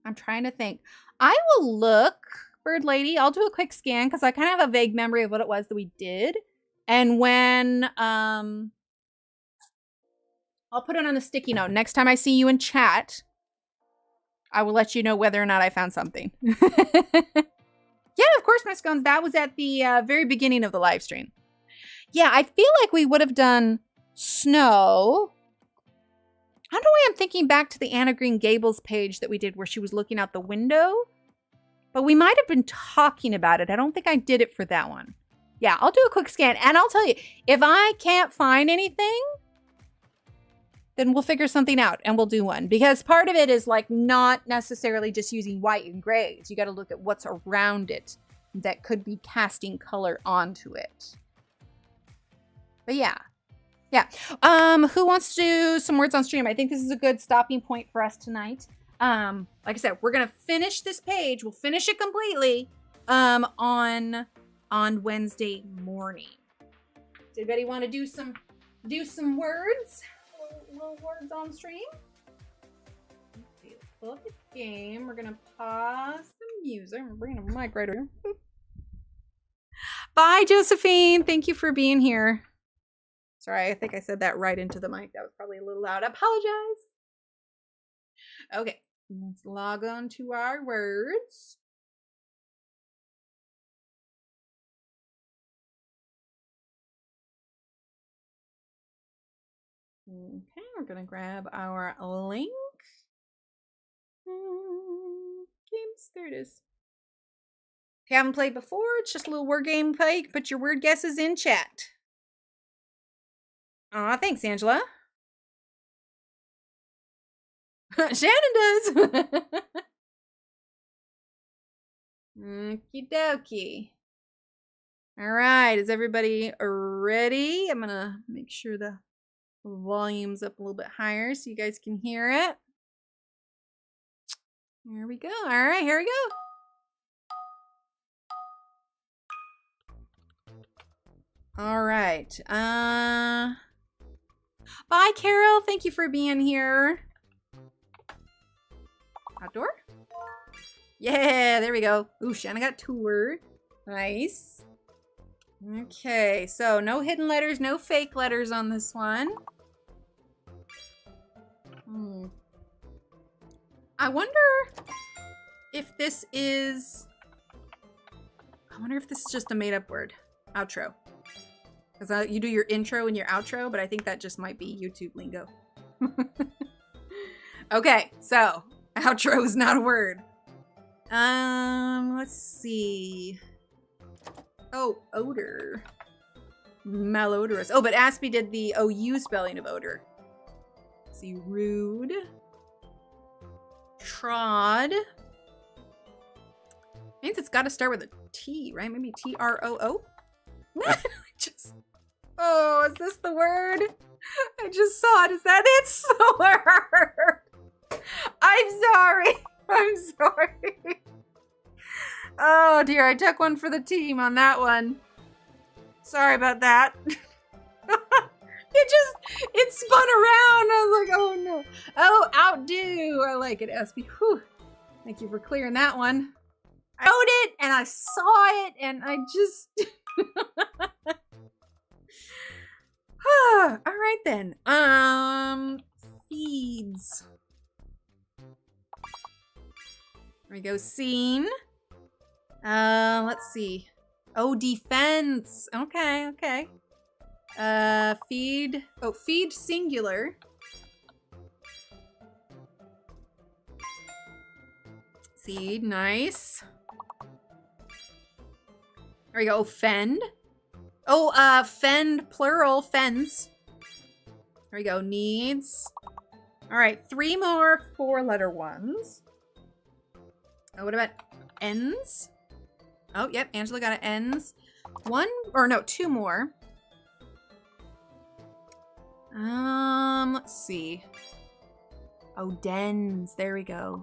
I'm trying to think. I will look, Bird Lady. I'll do a quick scan because I kind of have a vague memory of what it was that we did. And when I'll put it on the sticky note. Next time I see you in chat, I will let you know whether or not I found something. Yeah, of course, Miss Guns. That was at the very beginning of the live stream. Yeah, I feel like we would have done snow. I don't know why I'm thinking back to the Anna Green Gables page that we did where she was looking out the window. But we might have been talking about it. I don't think I did it for that one. Yeah, I'll do a quick scan. And I'll tell you, if I can't find anything, then we'll figure something out and we'll do one. Because part of it is like not necessarily just using white and grays. You got to look at what's around it that could be casting color onto it. But yeah. Who wants to do some words on stream? I think this is a good stopping point for us tonight. Like I said, we're gonna finish this page. We'll finish it completely on Wednesday morning. Does anybody want to do some words? Little words on stream? Let's see. Let's pull up the game. We're gonna pause the music. I'm bringing a mic right over here. Bye, Josephine. Thank you for being here. Sorry, I think I said that right into the mic. That was probably a little loud. I apologize. Okay, let's log on to our words. Okay, we're gonna grab our link. Games, there it is. If you haven't played before, it's just a little word game play. You can put your word guesses in chat. Aw, thanks, Angela. Shannon does. Okie dokie. All right, is everybody ready? I'm gonna make sure the volume's up a little bit higher so you guys can hear it. Here we go. All right, here we go. All right. Bye, Carol. Thank you for being here. Outdoor? Yeah, there we go. Ooh, Shanna got tour. Nice. Okay, so no hidden letters, no fake letters on this one. I wonder if this is... I wonder if this is just a made-up word. Outro. Because you do your intro and your outro, but I think that just might be YouTube lingo. Okay, so outro is not a word. Let's see. Oh, odor. Malodorous. Oh, but Aspie did the OU spelling of odor. Let's see, rude. Trod. Means it's got to start with a T, right? Maybe T-R-O-O? Just... Oh, is this the word? I just saw it. Is that it? So word. I'm sorry. I'm sorry. Oh dear, I took one for the team on that one. Sorry about that. It spun around. I was like, oh no. Oh, outdo. I like it, Espy. Whew. Thank you for clearing that one. I wrote it and I saw it and I just... All right then. Feeds. There we go. Scene. Let's see. Oh, defense. Okay, okay. Feed. Oh, feed singular. Seed, nice. There we go. Fend. Oh, fend, plural, fence. There we go. Needs. All right, 3 more 4-letter ones. Oh, what about ends? Oh, yep, Angela got an ends. 1, or no, 2 more. Let's see. Oh, dens. There we go.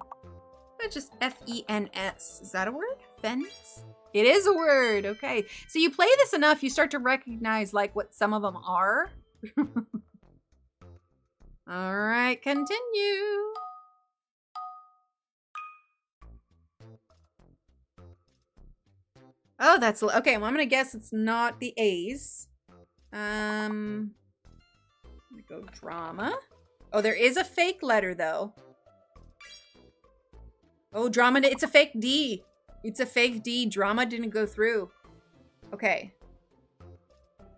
That's just F-E-N-S. Is that a word? Fence? It is a word. Okay. So you play this enough, you start to recognize like what some of them are. All right, continue. Oh, that's okay. Well, I'm gonna guess it's not the A's. Let me go drama. Oh, there is a fake letter though. Oh, drama. It's a fake D. It's a fake D. Drama didn't go through. Okay.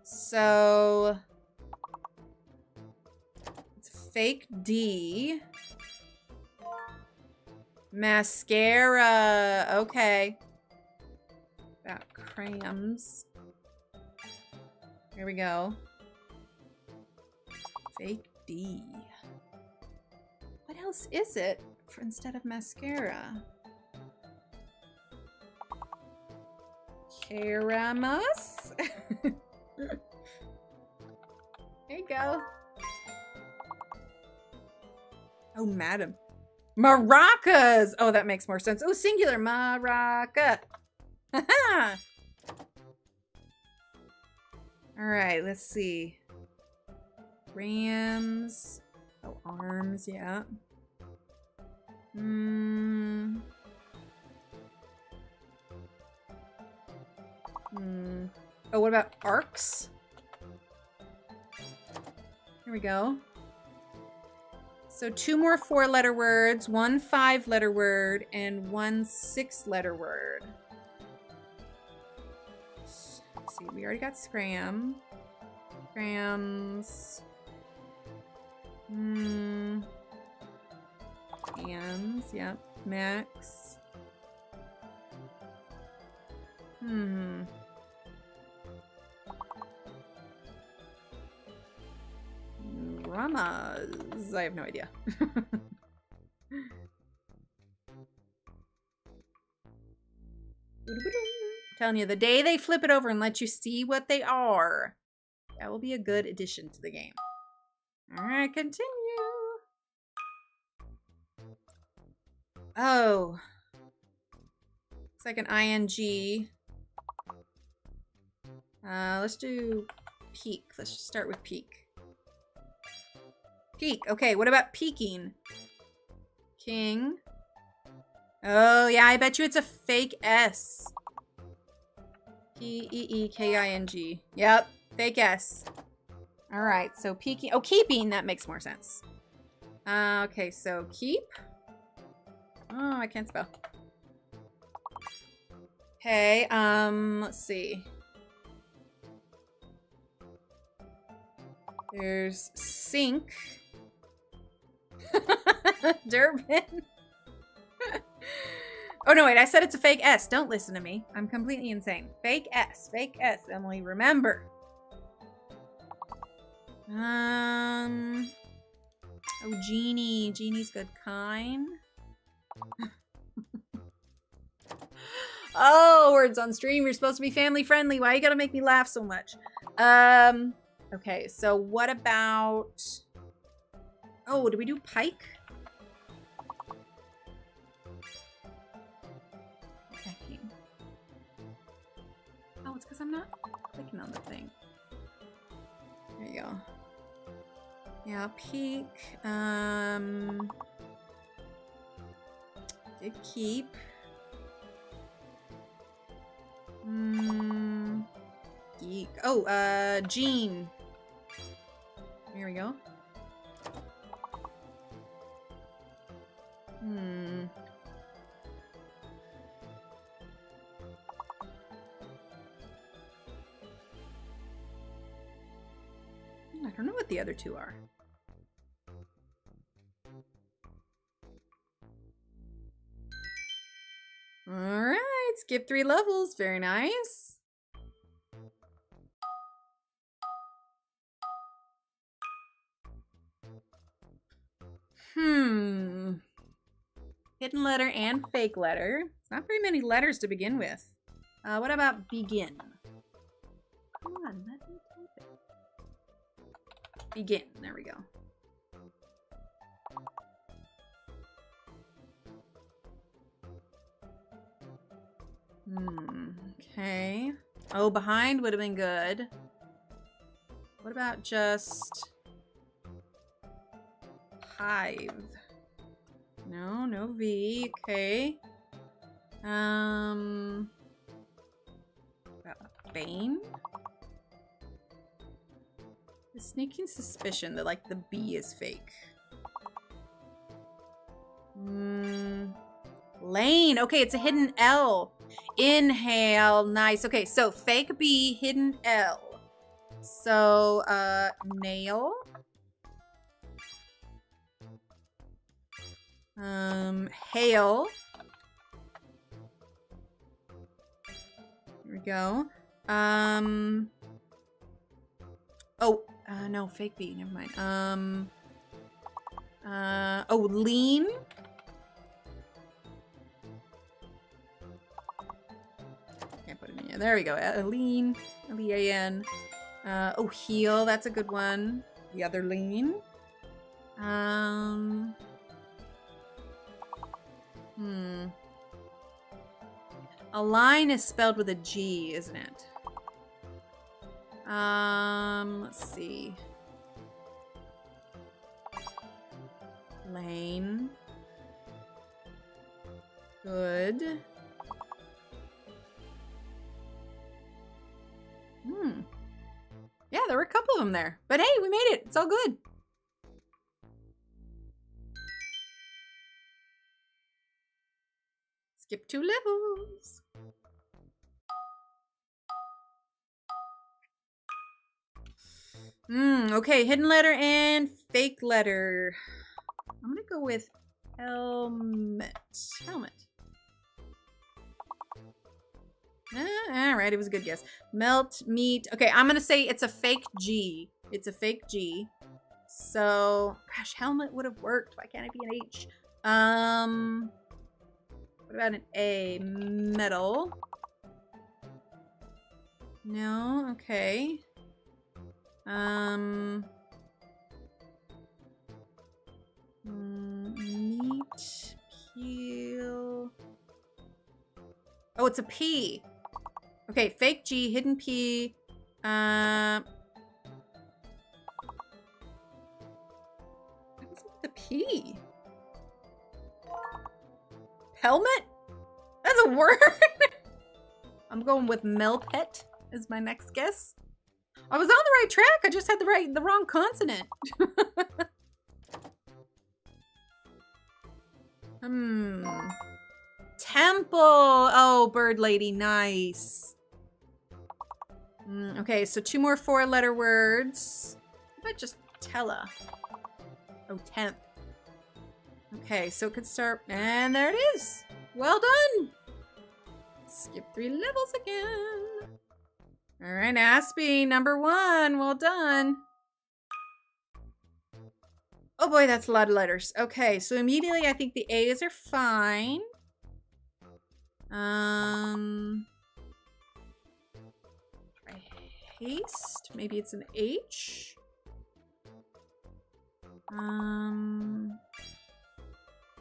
So it's a fake D. Mascara. Okay. Got crayons. Here we go. Fake D. What else is it for instead of mascara? Keramas? There you go. Oh, madam. Maracas! Oh, that makes more sense. Oh, singular. Maraca. Haha! Alright, let's see. Rams. Oh, arms, yeah. Oh, what about arcs? Here we go. So 2 more 4-letter words, 1 5-letter word, and 1 6-letter word. Let's see, we already got scram. Scrams. Hands, yep. Max. Ramas. I have no idea. Telling you, the day they flip it over and let you see what they are, that will be a good addition to the game. All right, continue. Oh. Looks like an ing. Let's do peak. Let's just start with peak. Peak. Okay, what about peaking? King. Oh, yeah, I bet you it's a fake S. P-E-E-K-I-N-G. Yep, fake S. All right, so peaking. Oh, keeping. That makes more sense. Okay, so keep. Oh, I can't spell. Okay, let's see. There's sink. Derwent. Oh, no, wait. I said it's a fake S. Don't listen to me. I'm completely insane. Fake S. Fake S. Emily, remember. Oh, Genie. Genie's good. Kind. Oh, words on stream. You're supposed to be family friendly. Why you gotta make me laugh so much? Okay, so what about... Oh, do we do pike? Pecking. Oh, it's because I'm not clicking on the thing. There you go. Yeah, peak. Did keep. Geek. Oh, Jean. Here we go. I don't know what the other two are. All right, skip 3 levels. Very nice. Hidden letter and fake letter. It's not very many letters to begin with. What about begin? Come on, let me type it. Begin. There we go. Okay. Oh, behind would have been good. What about just hive? No, no V. Okay. Bane? The sneaking suspicion that, like, the B is fake. Lane. Okay, it's a hidden L. Inhale. Nice. Okay, so fake B, hidden L. So, nail. Hail. Here we go. No, fake B. Never mind. Oh, lean. Can't put it in here. There we go. Lean. L-E-A-N. Oh, heal. That's a good one. The other lean. A line is spelled with a G, isn't it? Let's see. Lane. Good. Yeah, there were a couple of them there. But hey, we made it. It's all good. Skip 2 levels. Okay, hidden letter and fake letter. I'm gonna go with helmet. Helmet. All right, it was a good guess. Melt, meat. Okay, I'm gonna say it's a fake G. It's a fake G. So, gosh, helmet would have worked. Why can't it be an H? What about an A? Metal. No, okay. Meat, peel. Oh, it's a P. Okay, fake G, hidden P. What is it with the P? Helmet? That's a word? I'm going with Melpet as my next guess. I was on the right track. I just had the wrong consonant. Temple. Oh, bird lady. Nice. Okay, so 2 more 4-letter words. How about just Tella? Oh, 10th. Okay, so it could start. And there it is. Well done. Skip 3 levels again. All right, Aspie, number 1. Well done. Oh boy, that's a lot of letters. Okay, so immediately I think the A's are fine. Try haste. Maybe it's an H.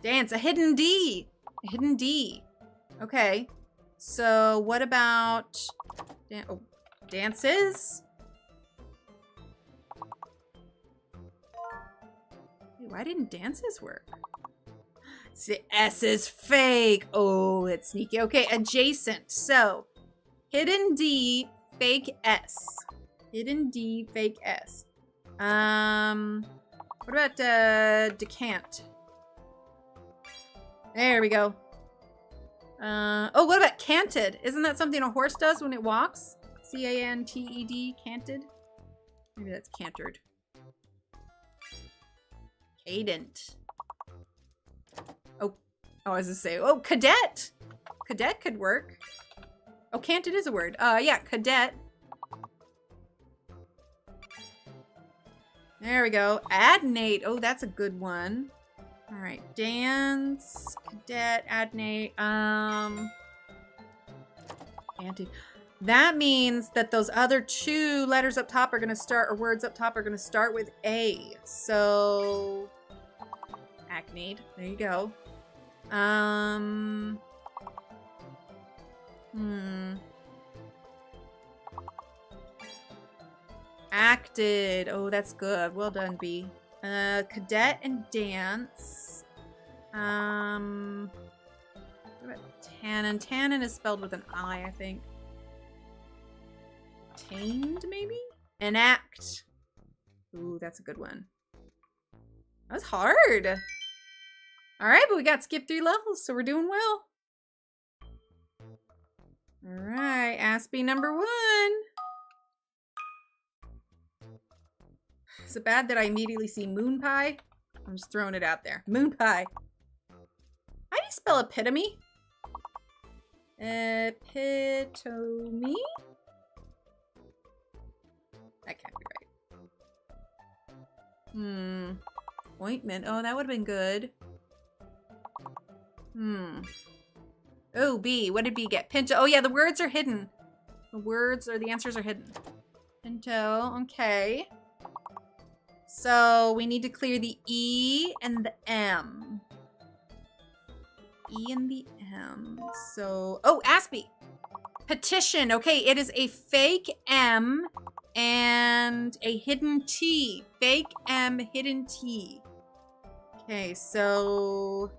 Dance, a hidden D. A hidden D. Okay. So what about dances? Wait, why didn't dances work? The S is fake. Oh, it's sneaky. Okay, adjacent. So hidden D, fake S. Hidden D, fake S. What about decant? There we go. Oh, what about canted? Isn't that something a horse does when it walks? C-A-N-T-E-D, canted? Maybe that's cantered. Cadent. Oh, I was gonna say, oh, cadet. Cadet could work. Oh, canted is a word. Yeah, cadet. There we go. Adnate. Oh, that's a good one. All right, dance, cadet, adnate, anti. That means that those other 2 letters up top are gonna start, or words up top are gonna start with A. So, acnate. There you go. Acted. Oh, that's good. Well done, B. Cadet and dance. What about tannin? Tannin is spelled with an I think. Tamed, maybe? Enact. Ooh, that's a good one. That was hard. All right, but we got skipped 3 levels, so we're doing well. All right, Aspie number 1. Is it bad that I immediately see moon pie? I'm just throwing it out there. Moon pie. How do you spell epitome? Epitome? That can't be right. Ointment. Oh, that would have been good. Oh, B. What did B get? Pinto. Oh, yeah, the words are hidden. The answers are hidden. Pinto. Okay. So we need to clear the E and the M. E and the M. So, oh, Aspie. Petition. Okay, it is a fake M and a hidden T. Fake M, hidden T. Okay, so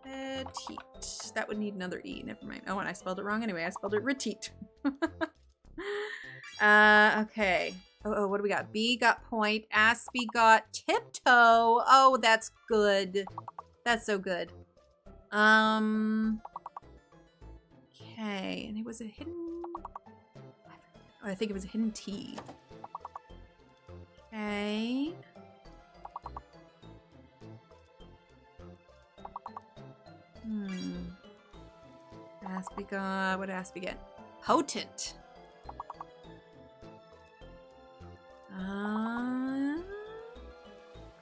petite. That would need another E. Never mind. Oh, and I spelled it wrong anyway. I spelled it retite. Okay. Oh, what do we got? B got point. Aspie got tiptoe. Oh, that's good. That's so good. Okay, and it was a hidden. Oh, I think it was a hidden T. Okay. Aspiga, what Aspiga? Potent.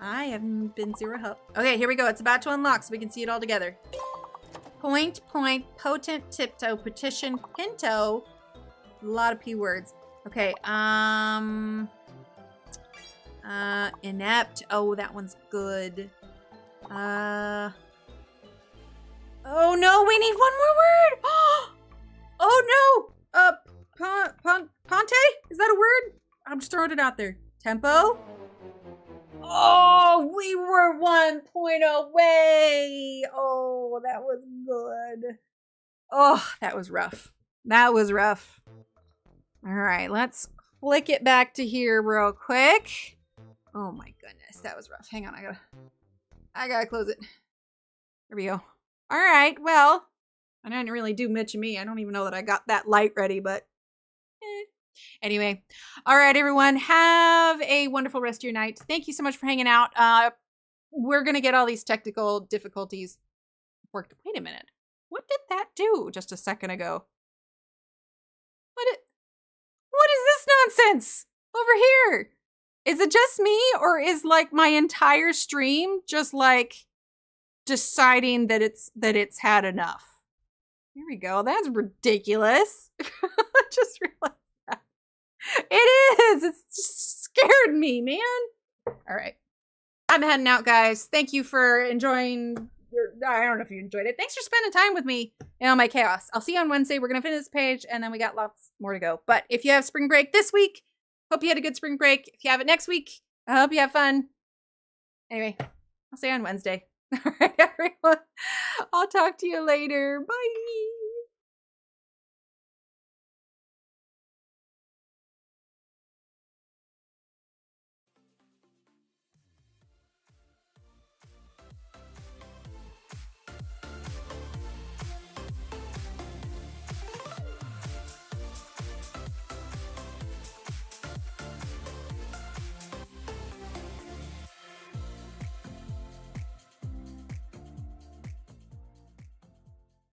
I haven't been zero help. Okay, here we go. It's about to unlock so we can see it all together. Point, potent, tiptoe, petition, pinto. A lot of P words. Okay, inept. Oh, that one's good. Oh no, we need one more word. Oh no. Ponte? Is that a word? I'm just throwing it out there. Tempo? Oh, we were 1 point away. Oh, that was good. Oh, that was rough. That was rough. All right, let's flick it back to here real quick. Oh my goodness, that was rough. Hang on, I gotta close it. There we go. All right, well, I didn't really do much of me. I don't even know that I got that light ready, but anyway. All right, everyone, have a wonderful rest of your night. Thank you so much for hanging out. We're gonna get all these technical difficulties worked. Wait a minute. What did that do just a second ago? What is this nonsense over here? Is it just me, or is like my entire stream just like deciding that it's had enough? Here we go. That's ridiculous. I just realized that. It is. It's just scared me, man. All right. I'm heading out, guys. Thank you for enjoying. I don't know if you enjoyed it. Thanks for spending time with me in all my chaos. I'll see you on Wednesday. We're going to finish this page, and then we got lots more to go. But if you have spring break this week, hope you had a good spring break. If you have it next week, I hope you have fun. Anyway, I'll see you on Wednesday. All right, everyone. I'll talk to you later. Bye.